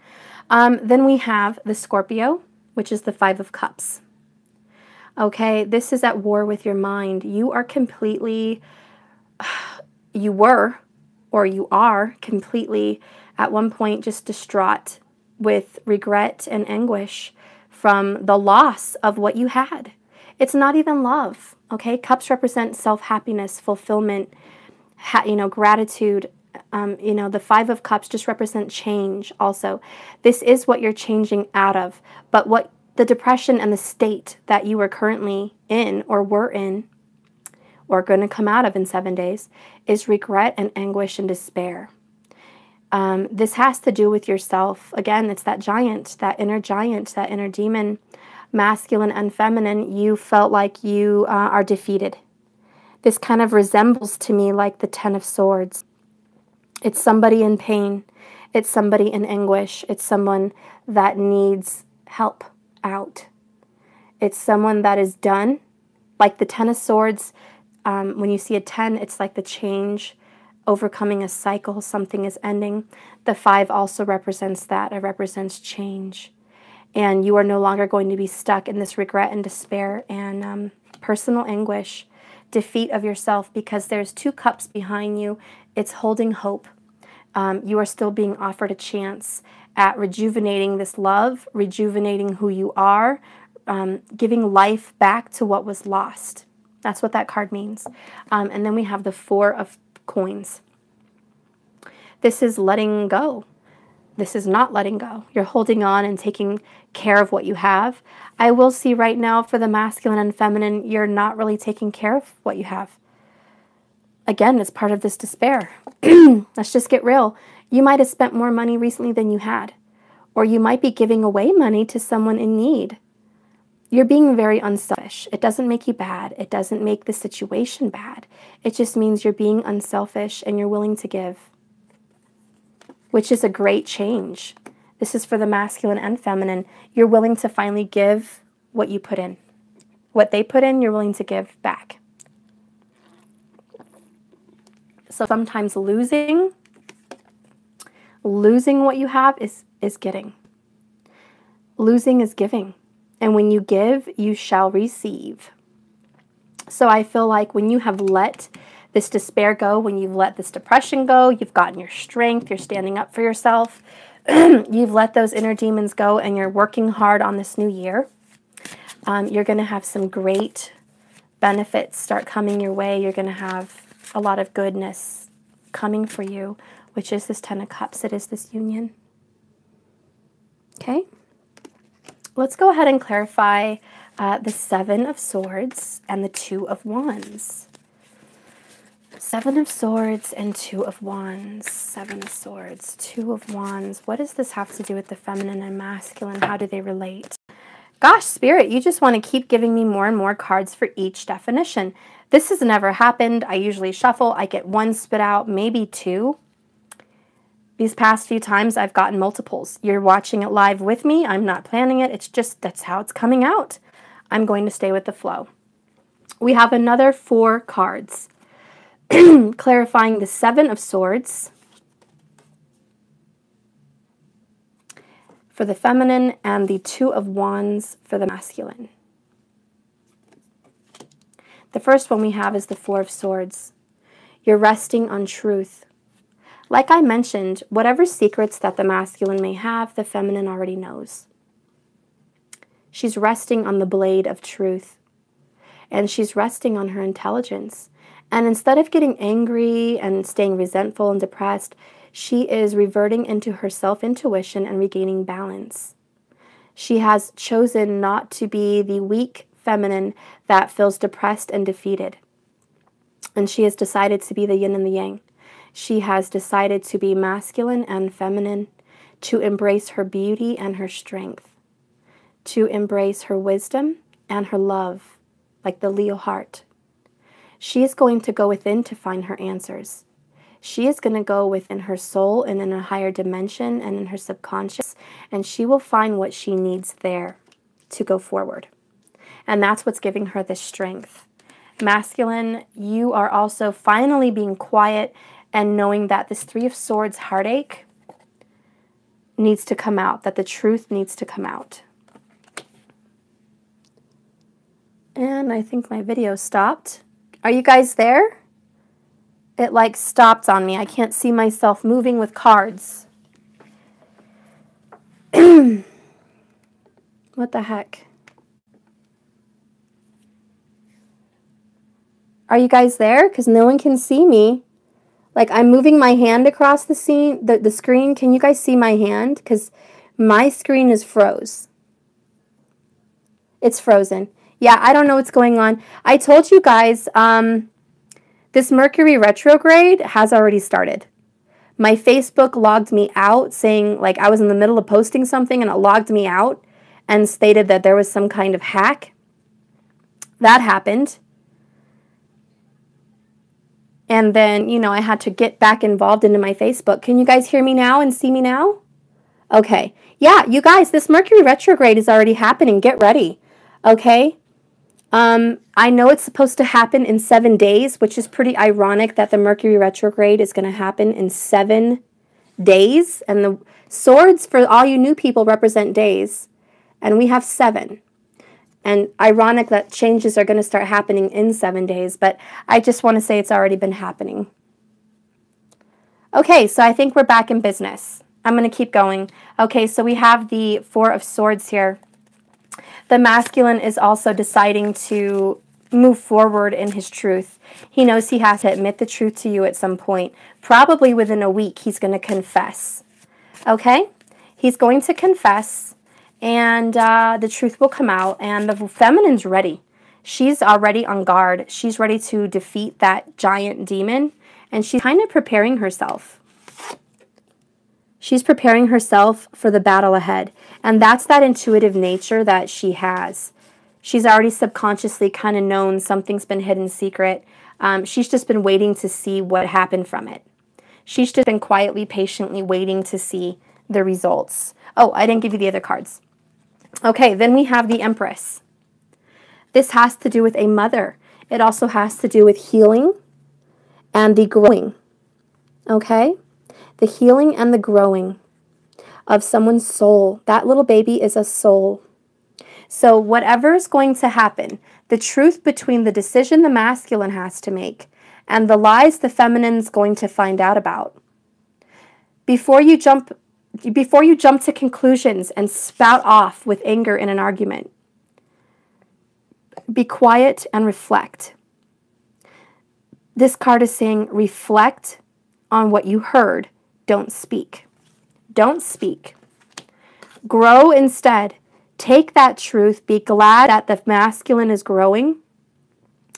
A: Then we have the Scorpio, which is the Five of Cups. Okay, this is at war with your mind. You are completely, you were, or you are completely at one point just distraught with regret and anguish from the loss of what you had. It's not even love, okay? Cups represent self-happiness, fulfillment, gratitude. The Five of Cups just represent change also. This is what you're changing out of. But what the depression and the state that you are currently in or were in or going to come out of in 7 days is regret and anguish and despair. This has to do with yourself. Again, it's that giant, that inner demon, masculine and feminine. You felt like you are defeated. This kind of resembles to me like the Ten of Swords. It's somebody in pain. It's somebody in anguish. It's someone that needs help out. It's someone that is done. Like the Ten of Swords, when you see a 10, it's like the change, overcoming a cycle, something is ending. The 5 also represents that. It represents change. And you are no longer going to be stuck in this regret and despair and personal anguish, defeat of yourself, because there's 2 cups behind you. It's holding hope. You are still being offered a chance at rejuvenating this love, rejuvenating who you are, giving life back to what was lost. That's what that card means. And then we have the 4 of Coins. This is letting go. This is not letting go. You're holding on and taking care of what you have. I will see right now for the masculine and feminine, you're not really taking care of what you have. Again, it's part of this despair. Let's just get real. You might have spent more money recently than you had, or you might be giving away money to someone in need. You're being very unselfish. It doesn't make you bad. It doesn't make the situation bad. It just means you're being unselfish and you're willing to give, which is a great change. This is for the masculine and feminine. You're willing to finally give what you put in. What they put in, you're willing to give back. So sometimes losing what you have is getting. Losing is giving. And when you give, you shall receive. So I feel like when you have let this despair go, when you've let this depression go, you've gotten your strength, you're standing up for yourself, you've let those inner demons go, and you're working hard on this new year, you're going to have some great benefits start coming your way. You're going to have a lot of goodness coming for you, which is this 10 of Cups. It is this union. Okay? Let's go ahead and clarify the 7 of Swords and the 2 of Wands. 7 of Swords and 2 of Wands. 7 of Swords, 2 of Wands. What does this have to do with the feminine and masculine? How do they relate? Gosh, Spirit, you just want to keep giving me more and more cards for each definition. This has never happened. I usually shuffle. I get 1 spit out, maybe 2. These past few times I've gotten multiples. You're watching it live with me. I'm not planning it. It's just, that's how it's coming out. I'm going to stay with the flow. We have another 4 cards. Clarifying the 7 of Swords for the feminine and the 2 of Wands for the masculine. The first one we have is the 4 of Swords. You're resting on truth. Like I mentioned, whatever secrets that the masculine may have, the feminine already knows. She's resting on the blade of truth, and she's resting on her intelligence. And instead of getting angry and staying resentful and depressed, she is reverting into her self-intuition and regaining balance. She has chosen not to be the weak feminine that feels depressed and defeated. And she has decided to be the yin and the yang. She has decided to be masculine and feminine, to embrace her beauty and her strength, to embrace her wisdom and her love, like the Leo heart. She is going to go within to find her answers. She is going to go within her soul and in a higher dimension and in her subconscious, and she will find what she needs there to go forward. And that's what's giving her this strength. Masculine, you are also finally being quiet and knowing that this Three of Swords heartache needs to come out, that the truth needs to come out. And I think my video stopped. Are you guys there? It like stopped on me. I can't see myself moving with cards. What the heck? Are you guys there? Because no one can see me. Like, I'm moving my hand across the screen. Can you guys see my hand? Because my screen is froze. It's frozen. Yeah, I don't know what's going on. I told you guys, this Mercury retrograde has already started. My Facebook logged me out saying, like, I was in the middle of posting something and it logged me out and stated that there was some kind of hack. That happened. And then, you know, I had to get back involved into my Facebook. Can you guys hear me now and see me now? Okay. Yeah, you guys, this Mercury retrograde is already happening. Get ready. Okay? I know it's supposed to happen in 7 days, which is pretty ironic that the Mercury retrograde is going to happen in 7 days. And the swords, for all you new people, represent days. And we have 7. And ironic that changes are going to start happening in 7 days, but I just want to say it's already been happening. Okay, so I think we're back in business. I'm going to keep going. Okay, so we have the Four of Swords here. The masculine is also deciding to move forward in his truth. He knows he has to admit the truth to you at some point. Probably within a week, he's going to confess. Okay? He's going to confess. And the truth will come out, and the feminine's ready. She's already on guard. She's ready to defeat that giant demon, and she's kind of preparing herself. She's preparing herself for the battle ahead, and that's that intuitive nature that she has. She's already subconsciously kind of known something's been hidden secret. She's just been waiting to see what happened from it. She's just been quietly, patiently waiting to see the results. Oh, I didn't give you the other cards. Okay, then we have the Empress. This has to do with a mother. It also has to do with healing and the growing. Okay? The healing and the growing of someone's soul. That little baby is a soul. So whatever is going to happen, the truth between the decision the masculine has to make and the lies the feminine's going to find out about. Before you jump to conclusions and spout off with anger in an argument, be quiet and reflect. This card is saying reflect on what you heard. Don't speak. Don't speak. Grow instead. Take that truth. Be glad that the masculine is growing,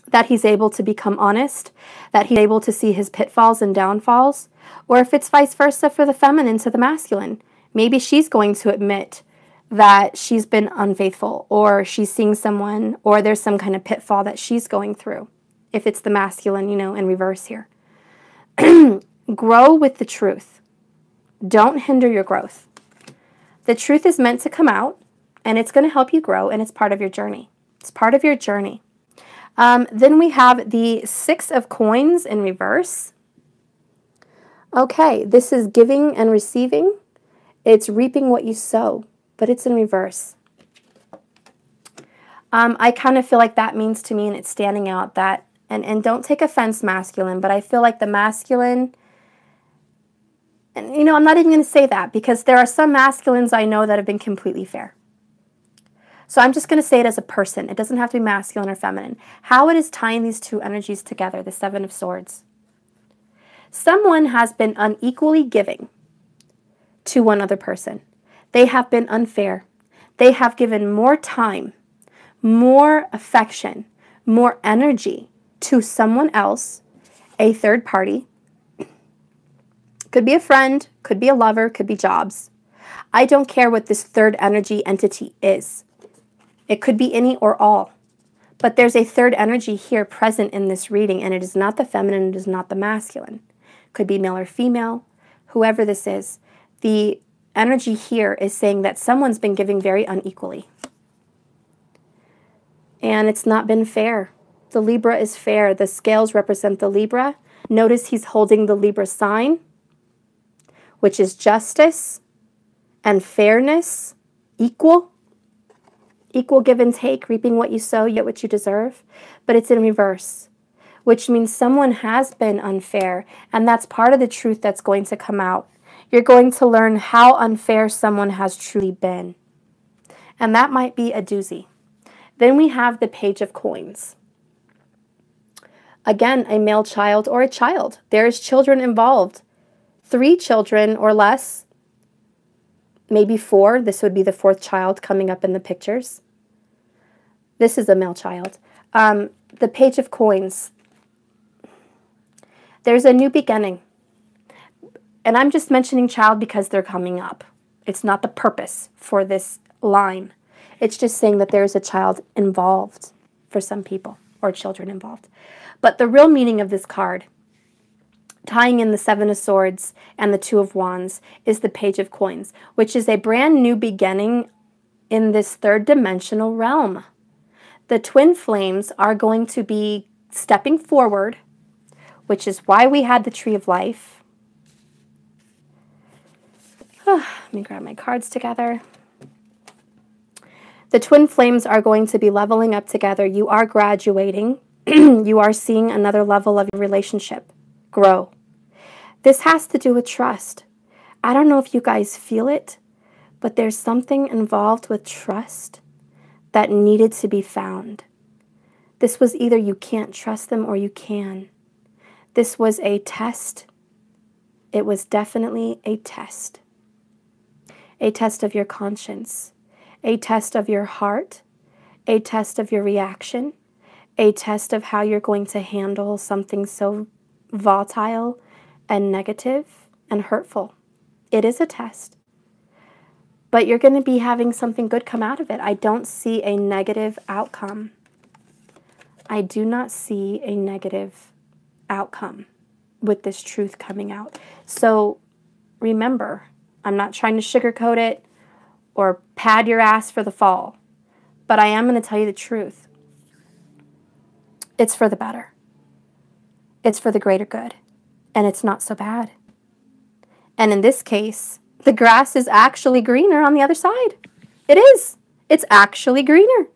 A: that he's able to become honest, that he's able to see his pitfalls and downfalls. Or if it's vice versa for the feminine to the masculine, maybe she's going to admit that she's been unfaithful, or she's seeing someone, or there's some kind of pitfall that she's going through. If it's the masculine, you know, in reverse here. Grow with the truth. Don't hinder your growth. The truth is meant to come out, and it's going to help you grow, and it's part of your journey. It's part of your journey. Then we have the Six of Coins in reverse. Okay, this is giving and receiving. It's reaping what you sow, but it's in reverse. I kind of feel like that means to me, and it's standing out that, and don't take offense, masculine, but I feel like the masculine, and you know, I'm not even going to say that because there are some masculines I know that have been completely fair. So I'm just going to say it as a person. It doesn't have to be masculine or feminine. How it is tying these two energies together, the Seven of Swords. Someone has been unequally giving to one other person. They have been unfair. They have given more time, more affection, more energy to someone else, a third party. Could be a friend, could be a lover, could be jobs. I don't care what this third energy entity is. It could be any or all. But there's a third energy here present in this reading, and it is not the feminine, it is not the masculine. Could be male or female, whoever this is. The energy here is saying that someone's been giving very unequally. And it's not been fair. The Libra is fair. The scales represent the Libra. Notice he's holding the Libra sign, which is justice and fairness, equal give and take, reaping what you sow, yet what you deserve. But it's in reverse, which means someone has been unfair, and that's part of the truth that's going to come out. You're going to learn how unfair someone has truly been, and that might be a doozy. Then we have the Page of Coins. Again, a male child or a child. There's children involved. 3 children or less, maybe 4. This would be the 4th child coming up in the pictures. This is a male child. The Page of Coins. There's a new beginning. And I'm just mentioning child because they're coming up. It's not the purpose for this line. It's just saying that there's a child involved for some people, or children involved. But the real meaning of this card, tying in the 7 of Swords and the 2 of Wands, is the Page of Coins, which is a brand new beginning in this 3rd dimensional realm. The twin flames are going to be stepping forward, which is why we had the Tree of Life. Let me grab my cards together. The twin flames are going to be leveling up together. You are graduating. You are seeing another level of your relationship grow. This has to do with trust. I don't know if you guys feel it, but there's something involved with trust that needed to be found. This was either you can't trust them or you can. This was a test. It was definitely a test. A test of your conscience, a test of your heart, a test of your reaction, a test of how you're going to handle something so volatile and negative and hurtful. It is a test. But you're going to be having something good come out of it. I don't see a negative outcome. I do not see a negative outcome with this truth coming out. So remember, I'm not trying to sugarcoat it or pad your ass for the fall, but I am going to tell you the truth. It's for the better. It's for the greater good, and it's not so bad. And in this case, the grass is actually greener on the other side. It is. It's actually greener.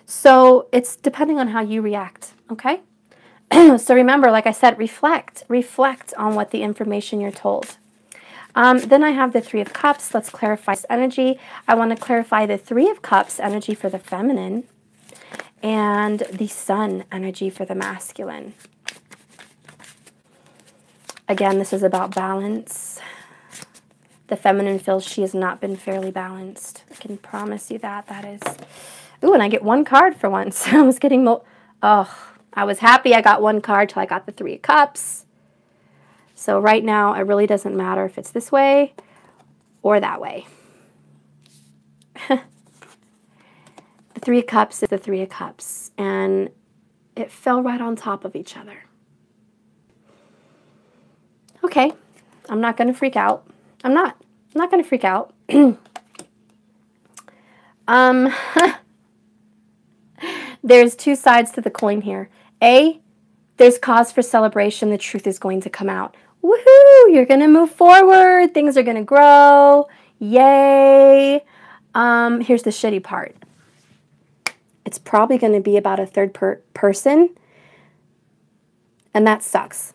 A: So it's depending on how you react, okay? So remember, like I said, reflect on what the information you're told. Then I have the 3 of Cups. Let's clarify this energy. I want to clarify the 3 of Cups energy for the feminine and the Sun energy for the masculine. Again, this is about balance. The feminine feels she has not been fairly balanced. I can promise you that. That is... Ooh, and I get 1 card for once. I was getting... I was happy I got 1 card till I got the 3 of Cups. So right now, it really doesn't matter if it's this way or that way. The 3 of Cups is the 3 of Cups, and it fell right on top of each other. Okay, I'm not going to freak out. I'm not going to freak out. There's 2 sides to the coin here. A, there's cause for celebration. The truth is going to come out. Woohoo! You're going to move forward. Things are going to grow. Yay! Here's the shitty part. It's probably going to be about a third person, and that sucks.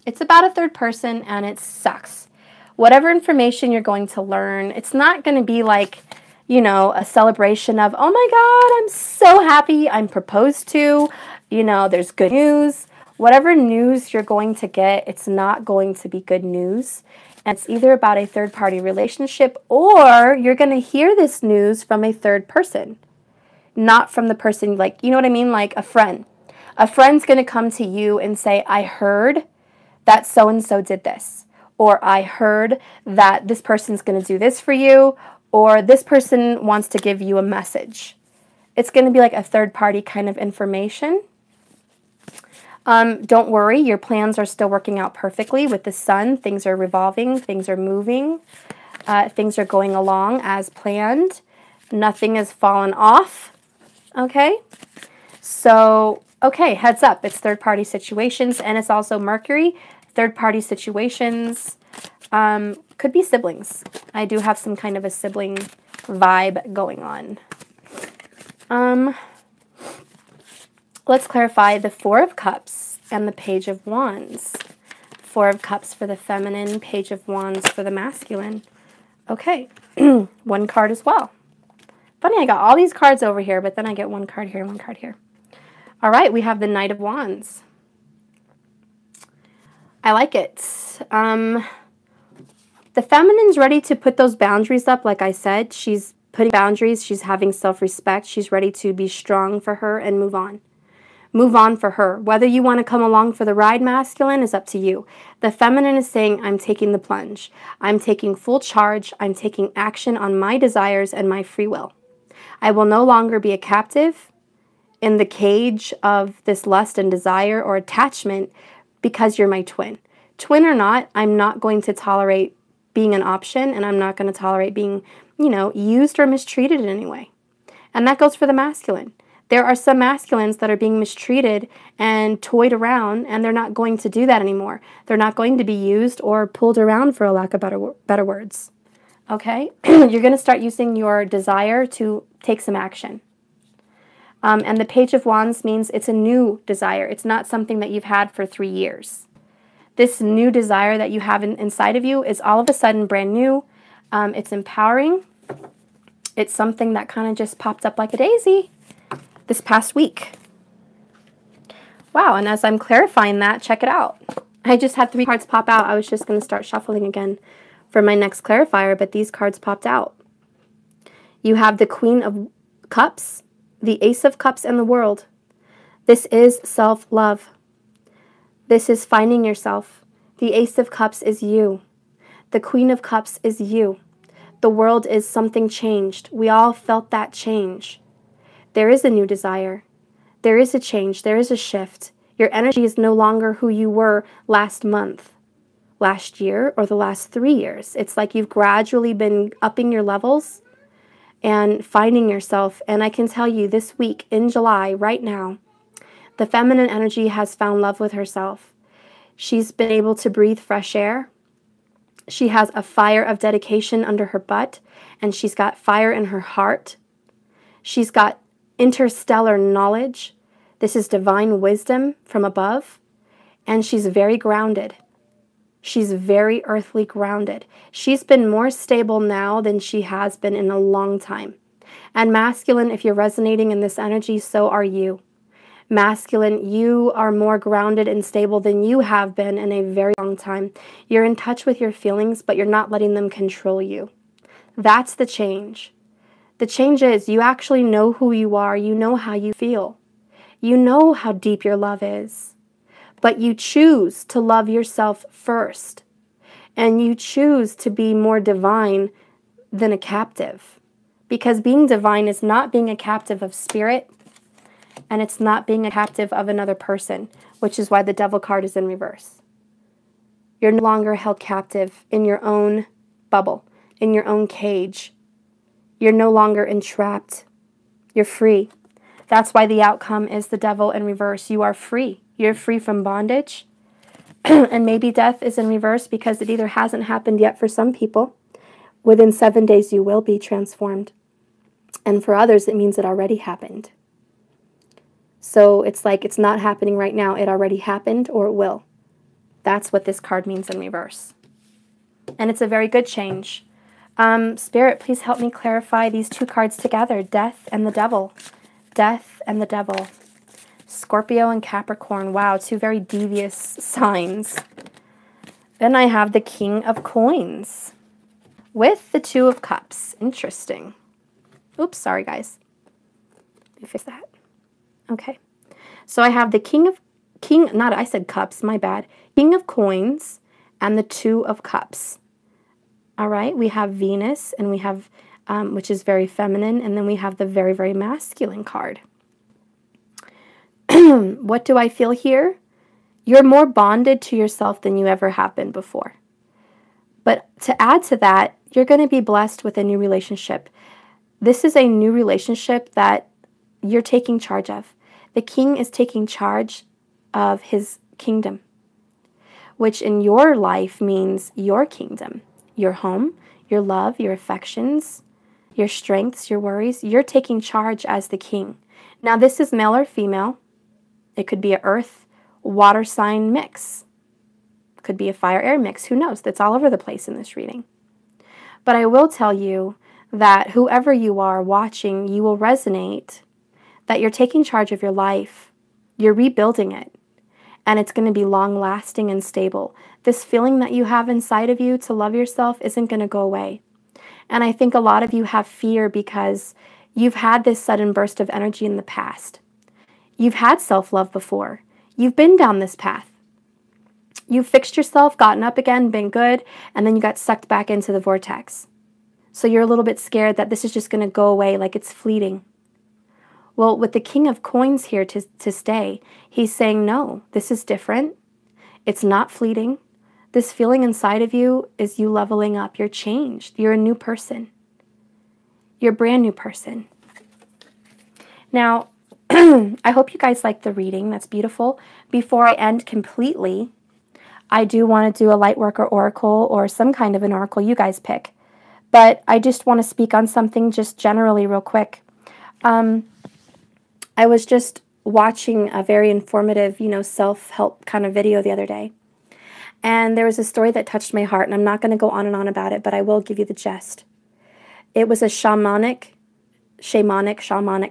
A: It's about a third person, and it sucks. Whatever information you're going to learn, it's not going to be like, you know, a celebration of, oh my God, I'm so happy I'm proposed to. You know, there's good news. Whatever news you're going to get, it's not going to be good news. And it's either about a third-party relationship, or you're going to hear this news from a third person, not from the person, like, you know what I mean? Like a friend. A friend's going to come to you and say, I heard that so-and-so did this, or I heard that this person's going to do this for you, or this person wants to give you a message. It's going to be like a third-party kind of information. Don't worry, your plans are still working out perfectly with the sun. Things are revolving, things are moving, things are going along as planned. Nothing has fallen off, okay? So, okay, heads up, it's third-party situations, and it's also Mercury. Third-party situations could be siblings. I do have some kind of a sibling vibe going on. Let's clarify the Four of Cups and the Page of Wands. Four of Cups for the feminine, Page of Wands for the masculine. Okay, one card as well. Funny, I got all these cards over here, but then I get one card here, one card here. All right, we have the Knight of Wands. I like it. The feminine's ready to put those boundaries up, like I said. She's putting boundaries. She's having self-respect. She's ready to be strong for her and move on. Move on for her. Whether you want to come along for the ride, masculine, is up to you. The feminine is saying, I'm taking the plunge. I'm taking full charge. I'm taking action on my desires and my free will. I will no longer be a captive in the cage of this lust and desire or attachment because you're my twin. Twin or not, I'm not going to tolerate being an option, and I'm not going to tolerate being, used or mistreated in any way. And that goes for the masculine. There are some masculines that are being mistreated and toyed around, and they're not going to do that anymore. They're not going to be used or pulled around, for a lack of better words. Okay? You're going to start using your desire to take some action. And the Page of Wands means it's a new desire. It's not something that you've had for 3 years. This new desire that you have inside of you is all of a sudden brand new. It's empowering. It's something that kind of just popped up like a daisy this past week. Wow, and as I'm clarifying that, check it out. I just had 3 cards pop out. I was just going to start shuffling again for my next clarifier, but these cards popped out. You have the Queen of Cups, the Ace of Cups, and the World. This is self-love. This is finding yourself. The Ace of Cups is you. The Queen of Cups is you. The World is something changed. We all felt that change. There is a new desire. There is a change. There is a shift. Your energy is no longer who you were last month, last year, or the last 3 years. It's like you've gradually been upping your levels and finding yourself. And I can tell you this week in July, right now, the feminine energy has found love with herself. She's been able to breathe fresh air. She has a fire of dedication under her butt, and she's got fire in her heart. She's got interstellar knowledge. This is divine wisdom from above, and she's very grounded. She's very earthly grounded. She's been more stable now than she has been in a long time. And masculine, if you're resonating in this energy, so are you. Masculine, you are more grounded and stable than you have been in a very long time. You're in touch with your feelings, but you're not letting them control you. That's the change. The change is you actually know who you are. You know how you feel. You know how deep your love is. But you choose to love yourself first. And you choose to be more divine than a captive. Because being divine is not being a captive of spirit, and it's not being a captive of another person, which is why the Devil card is in reverse. You're no longer held captive in your own bubble, in your own cage. You're no longer entrapped. You're free. That's why the outcome is the Devil in reverse. You are free. You're free from bondage. And maybe death is in reverse because it either hasn't happened yet for some people. Within 7 days, you will be transformed. And for others, it means it already happened. So it's like it's not happening right now. It already happened, or it will. That's what this card means in reverse. And it's a very good change. Spirit, please help me clarify these 2 cards together. Death and the Devil. Death and the Devil. Scorpio and Capricorn. Wow, two very devious signs. Then I have the King of Coins with the Two of Cups. Interesting. Oops, sorry guys. Let me fix that. Okay. So I have the I said cups, my bad. King of Coins and the Two of Cups. All right, we have Venus, and we have, which is very feminine, and then we have the very, very masculine card. What do I feel here? You're more bonded to yourself than you ever have been before. But to add to that, you're going to be blessed with a new relationship. This is a new relationship that you're taking charge of. The king is taking charge of his kingdom, which in your life means your kingdom, your home, your love, your affections, your strengths, your worries. You're taking charge as the king. Now, this is male or female. It could be an earth, water sign mix. It could be a fire, air mix. Who knows? That's all over the place in this reading. But I will tell you that whoever you are watching, you will resonate that you're taking charge of your life. You're rebuilding it. And it's going to be long-lasting and stable. This feeling that you have inside of you to love yourself isn't going to go away. And I think a lot of you have fear because you've had this sudden burst of energy in the past. You've had self-love before. You've been down this path. You've fixed yourself, gotten up again, been good, and then you got sucked back into the vortex. So you're a little bit scared that this is just going to go away like it's fleeting. Well, with the King of Coins here to stay, he's saying, no, this is different. It's not fleeting. This feeling inside of you is you leveling up. You're changed. You're a new person. You're a brand new person. Now, I hope you guys like the reading. That's beautiful. Before I end completely, I do want to do a light worker oracle or some kind of an oracle. You guys pick. But I just want to speak on something just generally real quick. I was just watching a very informative, self-help kind of video the other day. And there was a story that touched my heart, and I'm not going to go on and on about it, but I will give you the gist. It was a shamanic,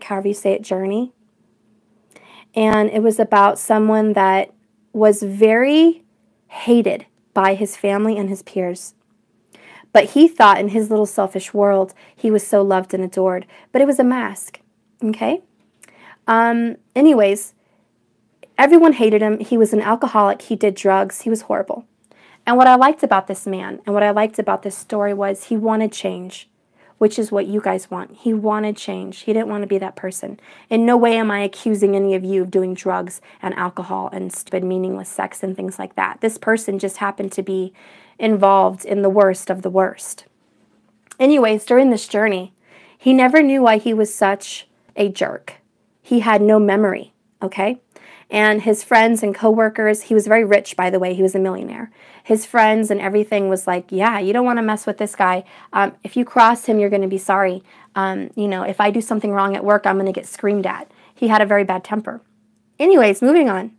A: however you say it, journey. And it was about someone that was very hated by his family and his peers. But he thought in his little selfish world, he was so loved and adored. But it was a mask, okay? Anyways, everyone hated him. He was an alcoholic. He did drugs. He was horrible. And what I liked about this man and what I liked about this story was he wanted change, which is what you guys want. He wanted change. He didn't want to be that person. In no way am I accusing any of you of doing drugs and alcohol and stupid, meaningless sex and things like that. This person just happened to be involved in the worst of the worst. Anyways, during this journey, he never knew why he was such a jerk. He had no memory, okay? And his friends and coworkers, he was very rich, by the way, he was a millionaire. His friends and everything was like, yeah, you don't want to mess with this guy. If you cross him, you're going to be sorry. If I do something wrong at work, I'm going to get screamed at. He had a very bad temper. Anyways, moving on.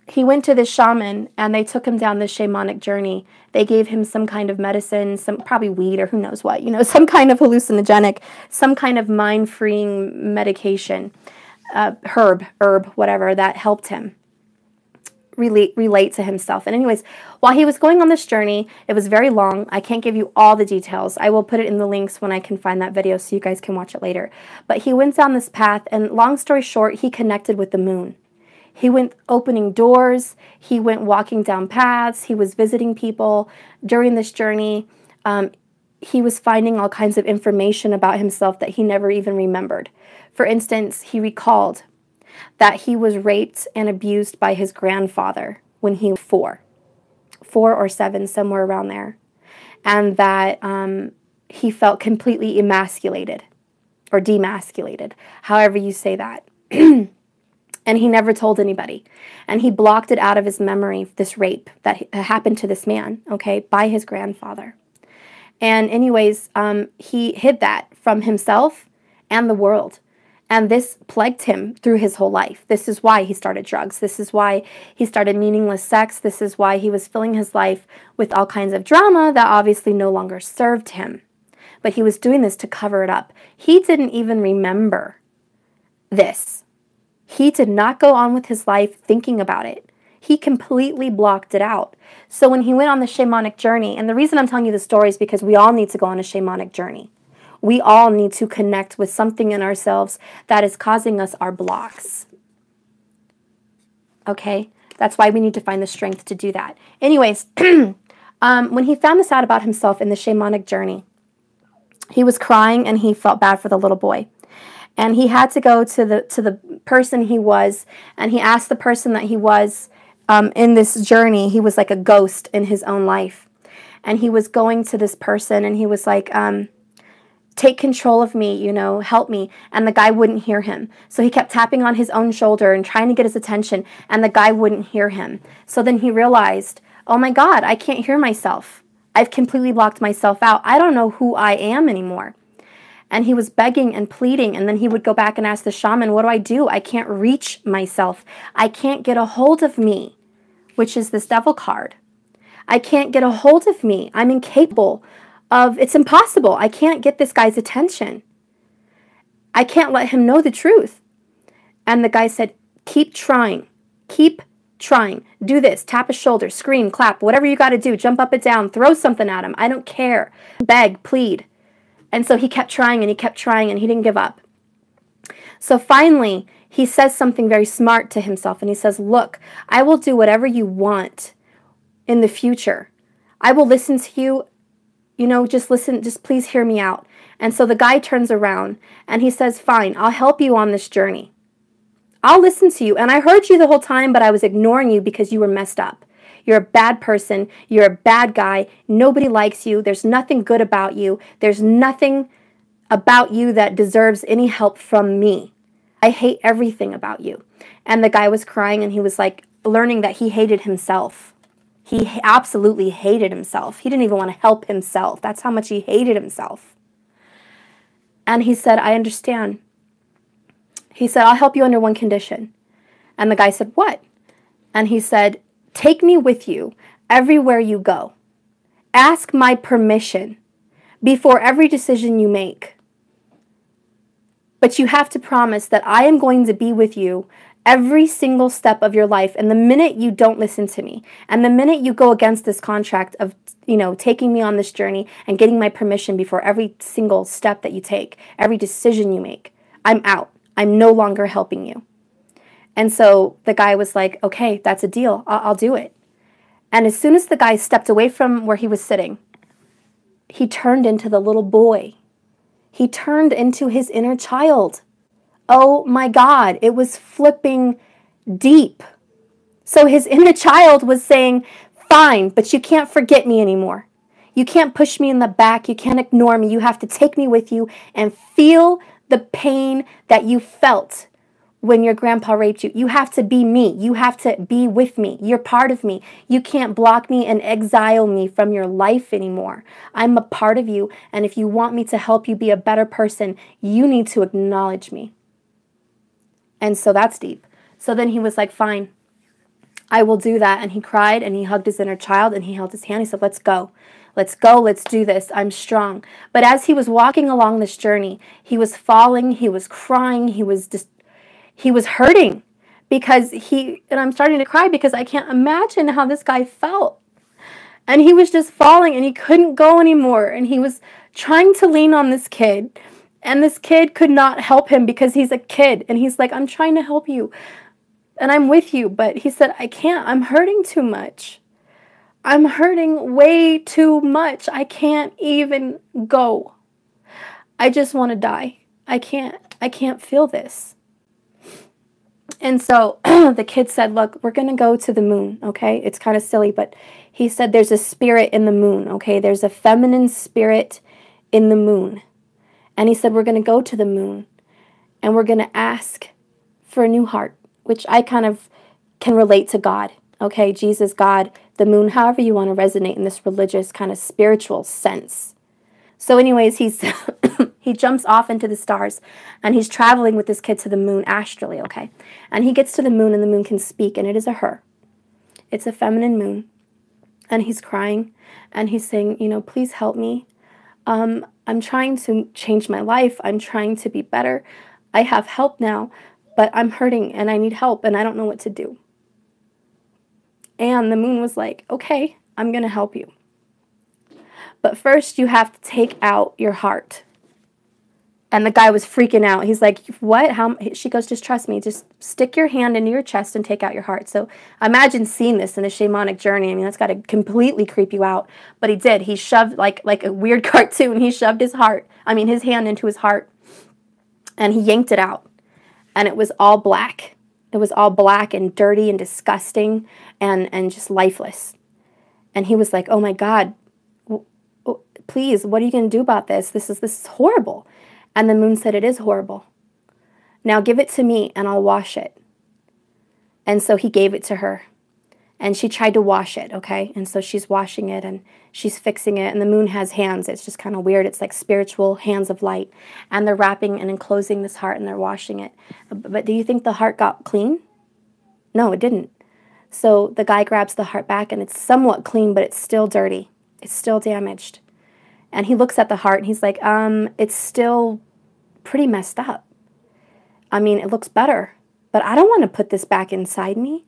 A: He went to this shaman, and they took him down this shamanic journey. They gave him some kind of medicine, probably weed or who knows what, some kind of hallucinogenic, some kind of mind-freeing medication, herb, whatever, that helped him relate to himself. And anyways, while he was going on this journey, it was very long. I can't give you all the details. I will put it in the links when I can find that video so you guys can watch it later. But he went down this path, and long story short, he connected with the moon. He went opening doors, he went walking down paths, he was visiting people. During this journey, he was finding all kinds of information about himself that he never even remembered. For instance, he recalled that he was raped and abused by his grandfather when he was 4 or 7, somewhere around there. And that he felt completely emasculated or demasculated, however you say that. And he never told anybody. And he blocked it out of his memory, this rape that happened to this man, okay, by his grandfather. And anyways, he hid that from himself and the world. And this plagued him through his whole life. This is why he started drugs. This is why he started meaningless sex. This is why he was filling his life with all kinds of drama that obviously no longer served him. But he was doing this to cover it up. He didn't even remember this. He did not go on with his life thinking about it. He completely blocked it out. So when he went on the shamanic journey, and the reason I'm telling you the story is because we all need to go on a shamanic journey. We all need to connect with something in ourselves that is causing us our blocks. Okay? That's why we need to find the strength to do that. Anyways, when he found this out about himself in the shamanic journey, he was crying and he felt bad for the little boy. And he had to go to the person he was, and he asked the person that he was in this journey. He was like a ghost in his own life. And he was going to this person, and he was like, take control of me, you know, help me. And the guy wouldn't hear him. So he kept tapping on his own shoulder and trying to get his attention, and the guy wouldn't hear him. So then he realized, oh my God, I can't hear myself. I've completely blocked myself out. I don't know who I am anymore. And he was begging and pleading, and then he would go back and ask the shaman, what do? I can't reach myself. I can't get a hold of me, which is this devil card. I can't get a hold of me. I'm incapable of, it's impossible. I can't get this guy's attention. I can't let him know the truth. And the guy said, keep trying. Keep trying. Do this. Tap his shoulder. Scream, clap, whatever you got to do. Jump up and down. Throw something at him. I don't care. Beg, plead. And so he kept trying and he kept trying and he didn't give up. So finally, he says something very smart to himself, and he says, look, I will do whatever you want in the future. I will listen to you. You know, just listen, just please hear me out. And so the guy turns around and he says, fine, I'll help you on this journey. I'll listen to you. And I heard you the whole time, but I was ignoring you because you were messed up. You're a bad person. You're a bad guy. Nobody likes you. There's nothing good about you. There's nothing about you that deserves any help from me. I hate everything about you. And the guy was crying, and he was like learning that he hated himself. He absolutely hated himself. He didn't even want to help himself. That's how much he hated himself. And he said, I understand. He said, I'll help you under one condition. And the guy said, what? And he said, take me with you everywhere you go. Ask my permission before every decision you make. But you have to promise that I am going to be with you every single step of your life. And the minute you don't listen to me, and the minute you go against this contract of, you know, taking me on this journey and getting my permission before every single step that you take, every decision you make, I'm out. I'm no longer helping you. And so the guy was like, okay, that's a deal. I'll do it. And as soon as the guy stepped away from where he was sitting, he turned into the little boy. He turned into his inner child. Oh my God, it was flipping deep. So his inner child was saying, fine, but you can't forget me anymore. You can't push me in the back. You can't ignore me. You have to take me with you and feel the pain that you felt when your grandpa raped you. You have to be me. You have to be with me. You're part of me. You can't block me and exile me from your life anymore. I'm a part of you, and if you want me to help you be a better person, you need to acknowledge me. And so that's deep. So then he was like, fine, I will do that. And he cried, and he hugged his inner child, and he held his hand. He said, let's go. Let's go. Let's do this. I'm strong. But as he was walking along this journey, he was falling. He was crying. He was hurting because and I'm starting to cry because I can't imagine how this guy felt. And he was just falling, and he couldn't go anymore. And he was trying to lean on this kid, and this kid could not help him because he's a kid. And he's like, I'm trying to help you and I'm with you. But he said, I can't. I'm hurting too much. I'm hurting way too much. I can't even go. I just want to die. I can't feel this. And so the kid said, look, we're going to go to the moon, okay? It's kind of silly, but he said there's a spirit in the moon, okay? There's a feminine spirit in the moon. And he said, we're going to go to the moon, and we're going to ask for a new heart, which I kind of can relate to God, okay? Jesus, God, the moon, however you want to resonate in this religious kind of spiritual sense. So anyways, he jumps off into the stars, and he's traveling with this kid to the moon astrally, okay? And he gets to the moon, and the moon can speak, and it is a her. It's a feminine moon. And he's crying, and he's saying, you know, please help me. I'm trying to change my life. I'm trying to be better. I have help now, but I'm hurting and I need help and I don't know what to do. And the moon was like, okay, I'm going to help you. But first you have to take out your heart. And the guy was freaking out. He's like, what? How? She goes, just trust me. Just stick your hand into your chest and take out your heart. So imagine seeing this in a shamanic journey. I mean, that's got to completely creep you out. But he did. He shoved, like a weird cartoon, he shoved his hand into his heart. And he yanked it out. And it was all black. It was all black and dirty and disgusting and just lifeless. And he was like, oh my God, please, what are you going to do about this? This is horrible. And the moon said, it is horrible. Now give it to me and I'll wash it. And so he gave it to her. And she tried to wash it, okay? And so she's washing it and she's fixing it. And the moon has hands. It's just kind of weird. It's like spiritual hands of light. And they're wrapping and enclosing this heart and they're washing it. But do you think the heart got clean? No, it didn't. So the guy grabs the heart back and it's somewhat clean, but it's still dirty. It's still damaged. And he looks at the heart and he's like, it's still pretty messed up. I mean, it looks better, but I don't want to put this back inside me.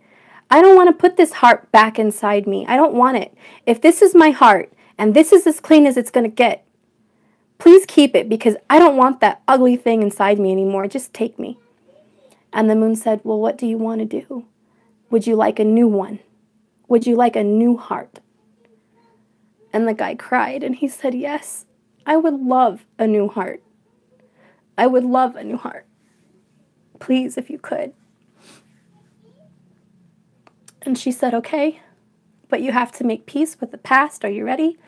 A: I don't want to put this heart back inside me. I don't want it. If this is my heart and this is as clean as it's going to get, please keep it because I don't want that ugly thing inside me anymore. Just take me. And the moon said, well, what do you want to do? Would you like a new one? Would you like a new heart? And the guy cried and he said, yes, I would love a new heart. I would love a new heart. Please, if you could. And she said, okay, but you have to make peace with the past. Are you ready?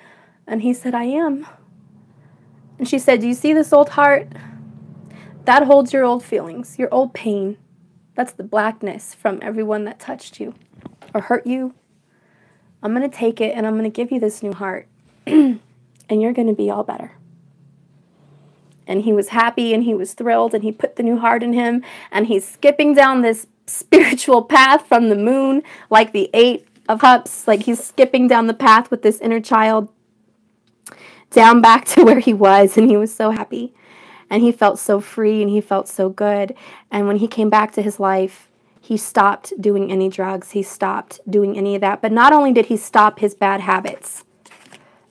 A: And he said, I am. And she said, do you see this old heart? That holds your old feelings, your old pain. That's the blackness from everyone that touched you or hurt you. I'm going to take it and I'm going to give you this new heart and you're going to be all better. And he was happy and he was thrilled and he put the new heart in him and he's skipping down this spiritual path from the moon like the 8 of Cups. Like he's skipping down the path with this inner child down back to where he was and he was so happy and he felt so free and he felt so good. And when he came back to his life, he stopped doing any drugs. He stopped doing any of that. But not only did he stop his bad habits,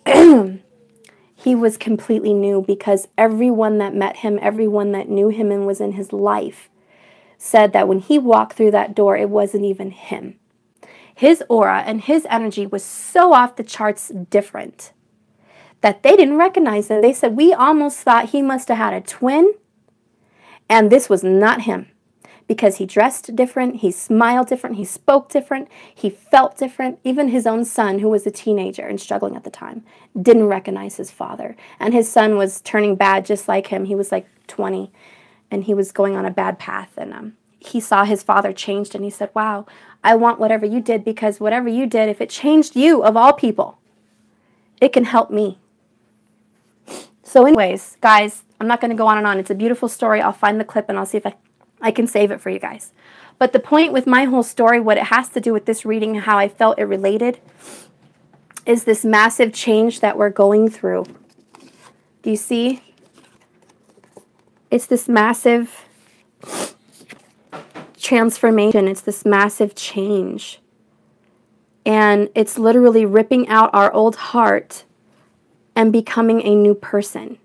A: he was completely new because everyone that met him, everyone that knew him and was in his life said that when he walked through that door, it wasn't even him. His aura and his energy was so off the charts different that they didn't recognize him. They said, we almost thought he must have had a twin, and this was not him. Because he dressed different, he smiled different, he spoke different, he felt different. Even his own son, who was a teenager and struggling at the time, didn't recognize his father. And his son was turning bad just like him. He was like 20, and he was going on a bad path. And he saw his father changed, and he said, wow, I want whatever you did, because whatever you did, if it changed you, of all people, it can help me. So anyways, guys, I'm not going to go on and on. It's a beautiful story. I'll find the clip, and I'll see if I can save it for you guys. But the point with my whole story, what it has to do with this reading, how I felt it related, is this massive change that we're going through. Do you see? It's this massive transformation. It's this massive change. And it's literally ripping out our old heart and becoming a new person.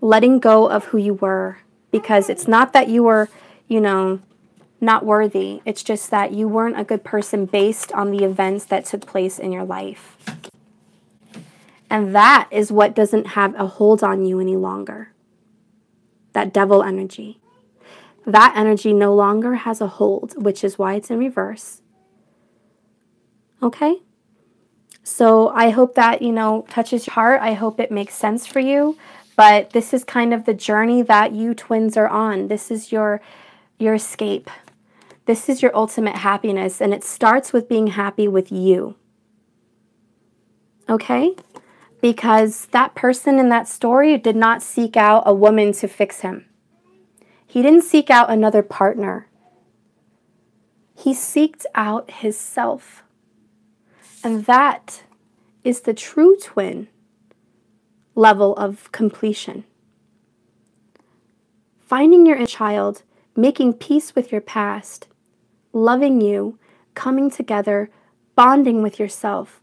A: Letting go of who you were. Because it's not that you were, not worthy. It's just that you weren't a good person based on the events that took place in your life. And that is what doesn't have a hold on you any longer. That devil energy. That energy no longer has a hold, which is why it's in reverse. Okay? So I hope that, touches your heart. I hope it makes sense for you. But this is kind of the journey that you twins are on. This is your escape. This is your ultimate happiness. And it starts with being happy with you. Okay? Because that person in that story did not seek out a woman to fix him. He didn't seek out another partner. He seeked out his self. And that is the true twin level of completion. Finding your inner child making peace with your past, loving you, coming together, bonding with yourself,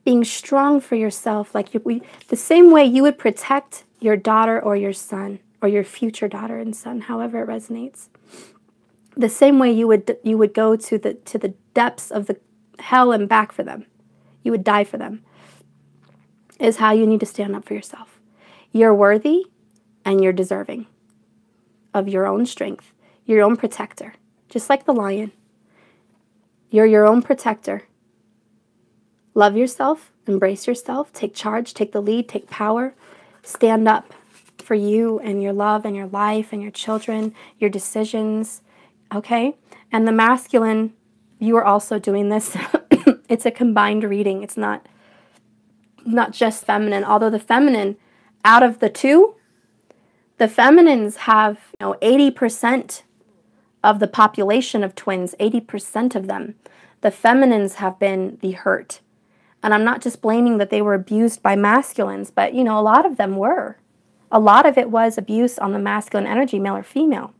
A: being strong for yourself, like the same way you would protect your daughter or your son or your future daughter and son, however it resonates. The same way you would go to the depths of the hell and back for them. You would die for them. Is how you need to stand up for yourself. You're worthy and you're deserving of your own strength, your own protector, just like the lion. You're your own protector. Love yourself, embrace yourself, take charge, take the lead, take power, stand up for you and your love and your life and your children, your decisions, okay? And the masculine, you are also doing this. It's a combined reading. It's not just feminine, although the feminine, out of the two, the feminines have 80% of the population of twins, 80% of them. The feminines have been the hurt. And I'm not just blaming that they were abused by masculines, but, a lot of them were. A lot of it was abuse on the masculine energy, male or female.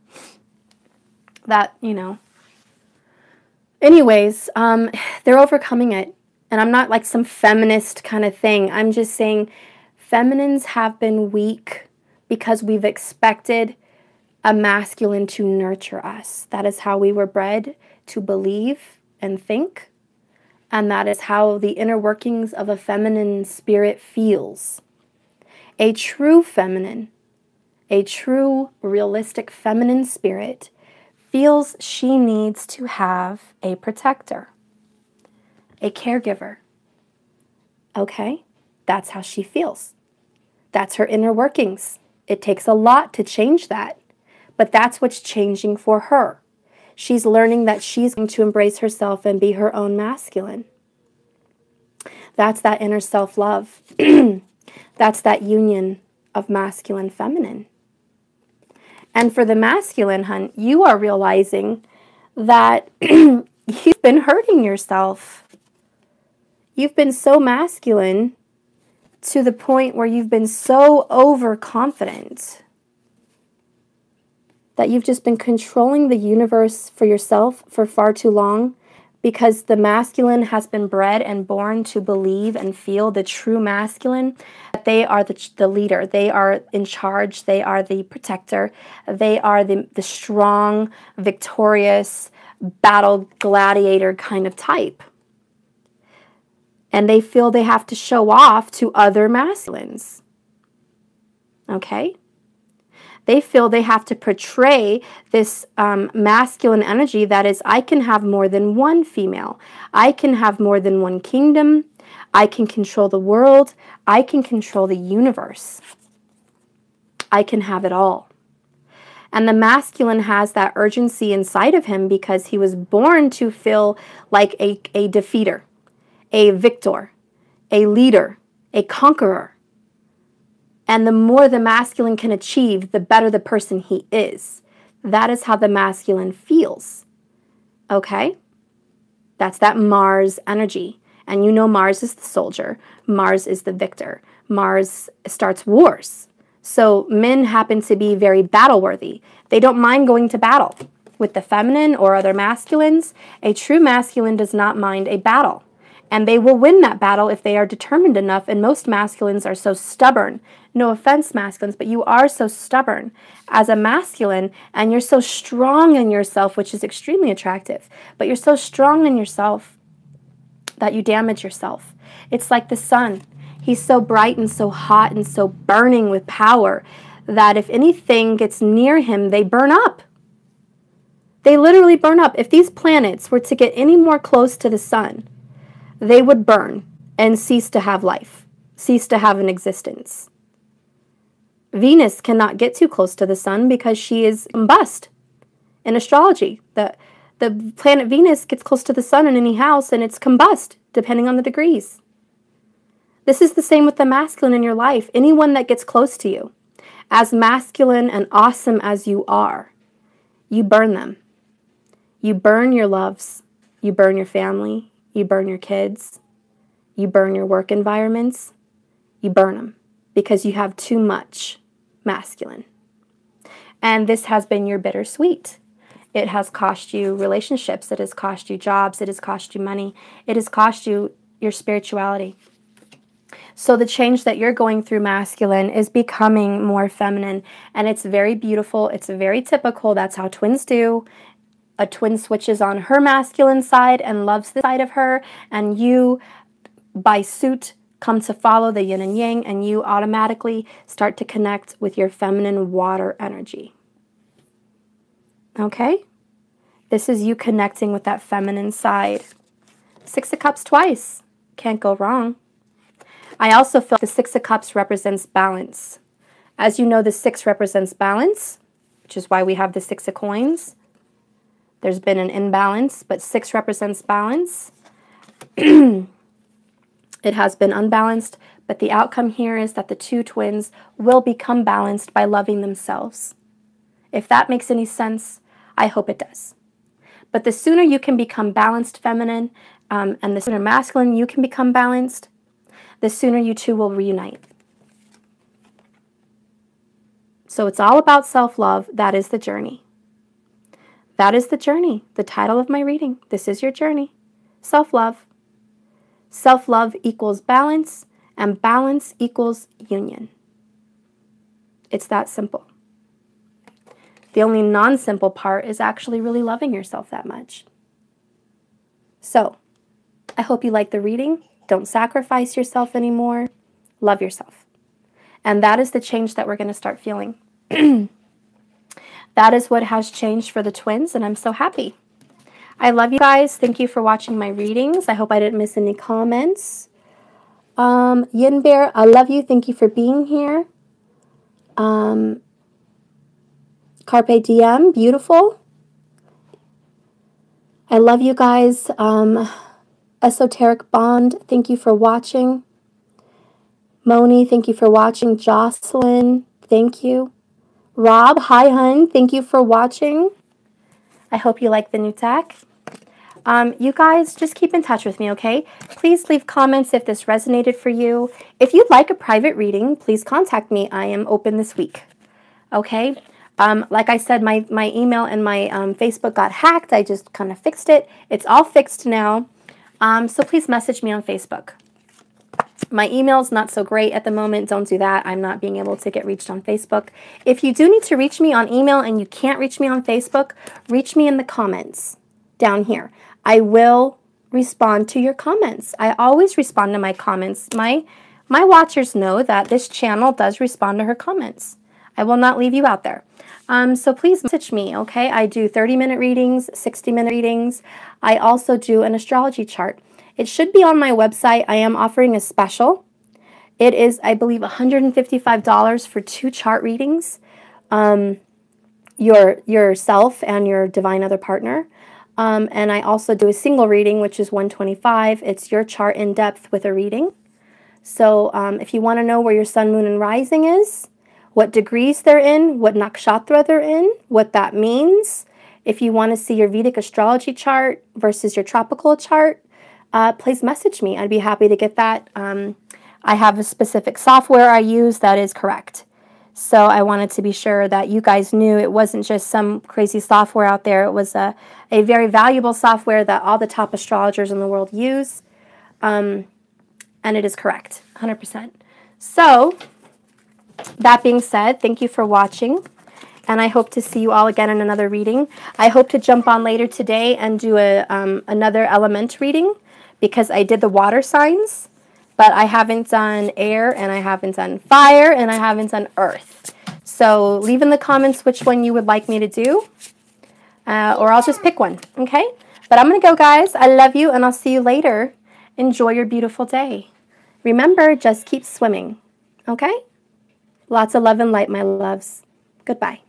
A: That, Anyways, they're overcoming it. And I'm not like some feminist kind of thing. I'm just saying feminines have been weak because we've expected a masculine to nurture us. That is how we were bred to believe and think. And that is how the inner workings of a feminine spirit feels. A true feminine, a true realistic feminine spirit feels she needs to have a protector, a caregiver. Okay? That's how she feels. That's her inner workings. It takes a lot to change that, but that's what's changing for her. She's learning that she's going to embrace herself and be her own masculine. That's that inner self-love. That's that union of masculine, feminine. And for the masculine, hun, you are realizing that you've been hurting yourself. You've been so masculine to the point where you've been so overconfident that you've just been controlling the universe for yourself for far too long, because the masculine has been bred and born to believe and feel, the true masculine, that they are the leader. They are in charge. They are the protector. They are the strong, victorious, battle gladiator kind of type. And they feel they have to show off to other masculines. Okay? They feel they have to portray this masculine energy that is, I can have more than one female. I can have more than one kingdom. I can control the world. I can control the universe. I can have it all. And the masculine has that urgency inside of him because he was born to feel like a defeater, a victor, a leader, a conqueror. And the more the masculine can achieve, the better the person he is. That is how the masculine feels. Okay? That's that Mars energy. And Mars is the soldier. Mars is the victor. Mars starts wars. So men happen to be very battle-worthy. They don't mind going to battle. With the feminine or other masculines, a true masculine does not mind a battle. And they will win that battle if they are determined enough. And most masculines are so stubborn. No offense, masculines, but you are so stubborn as a masculine, and you're so strong in yourself, which is extremely attractive. But you're so strong in yourself that you damage yourself. It's like the sun. He's so bright and so hot and so burning with power that if anything gets near him, they burn up. They literally burn up. If these planets were to get any more close to the sun, they would burn and cease to have life, cease to have an existence. Venus cannot get too close to the sun because she is combust. In astrology, the planet Venus gets close to the sun in any house and it's combust, depending on the degrees. This is the same with the masculine in your life. Anyone that gets close to you, as masculine and awesome as you are, you burn them. You burn your loves. You burn your family. You burn your kids. You burn your work environments. You burn them because you have too much masculine. And this has been your bittersweet. It has cost you relationships. It has cost you jobs. It has cost you money. It has cost you your spirituality. So the change that you're going through, masculine, is becoming more feminine. And it's very beautiful. It's very typical. That's how twins do. A twin switches on her masculine side and loves the side of her. And you, by suit, come to follow the yin and yang. And you automatically start to connect with your feminine water energy. Okay? This is you connecting with that feminine side. 6 of Cups twice. Can't go wrong. I also feel the 6 of Cups represents balance. As you know, the 6 represents balance, which is why we have the 6 of Coins. There's been an imbalance, but 6 represents balance. It has been unbalanced, but the outcome here is that the 2 twins will become balanced by loving themselves. If that makes any sense, I hope it does. But the sooner you can become balanced, feminine, and the sooner masculine you can become balanced, the sooner you two will reunite. So it's all about self-love. That is the journey. That is the journey. The title of my reading. This is your journey. Self-love. Self-love equals balance, and balance equals union. It's that simple. The only non-simple part is actually really loving yourself that much. So, I hope you like the reading. Don't sacrifice yourself anymore. Love yourself. And that is the change that we're going to start feeling. That is what has changed for the twins, and I'm so happy. I love you guys. Thank you for watching my readings. I hope I didn't miss any comments. Yin Bear, I love you. Thank you for being here. Carpe Diem, beautiful. I love you guys. Esoteric Bond, thank you for watching. Moni, thank you for watching. Jocelyn, thank you. Rob, hi hun, thank you for watching. I hope you like the new tech. You guys, just keep in touch with me, okay? Please leave comments if this resonated for you. If you'd like a private reading, please contact me. I am open this week, okay? Like I said, my email and my Facebook got hacked. I just kind of fixed it. It's all fixed now. So please message me on Facebook. My email's not so great at the moment. Don't do that. I'm not being able to get reached on Facebook. If you do need to reach me on email and you can't reach me on Facebook, reach me in the comments down here. I will respond to your comments. I always respond to my comments. My watchers know that this channel does respond to her comments. I will not leave you out there. So please message me, okay? I do 30-minute readings, 60-minute readings. I also do an astrology chart. It should be on my website. I am offering a special. It is, I believe, $155 for 2 chart readings. Yourself and your divine other partner. And I also do a single reading, which is $125. It's your chart in depth with a reading. So if you want to know where your sun, moon, and rising is, what degrees they're in, what nakshatra they're in, what that means. If you want to see your Vedic astrology chart versus your tropical chart, please message me. I'd be happy to get that. I have a specific software I use that is correct. So I wanted to be sure that you guys knew it wasn't just some crazy software out there. It was a very valuable software that all the top astrologers in the world use. And it is correct, 100%. So that being said, thank you for watching, and I hope to see you all again in another reading. I hope to jump on later today and do another element reading, because I did the water signs, but I haven't done air, and I haven't done fire, and I haven't done earth. So leave in the comments which one you would like me to do, or I'll just pick one, okay? But I'm going to go, guys. I love you, and I'll see you later. Enjoy your beautiful day. Remember, just keep swimming, okay? Lots of love and light, my loves. Goodbye.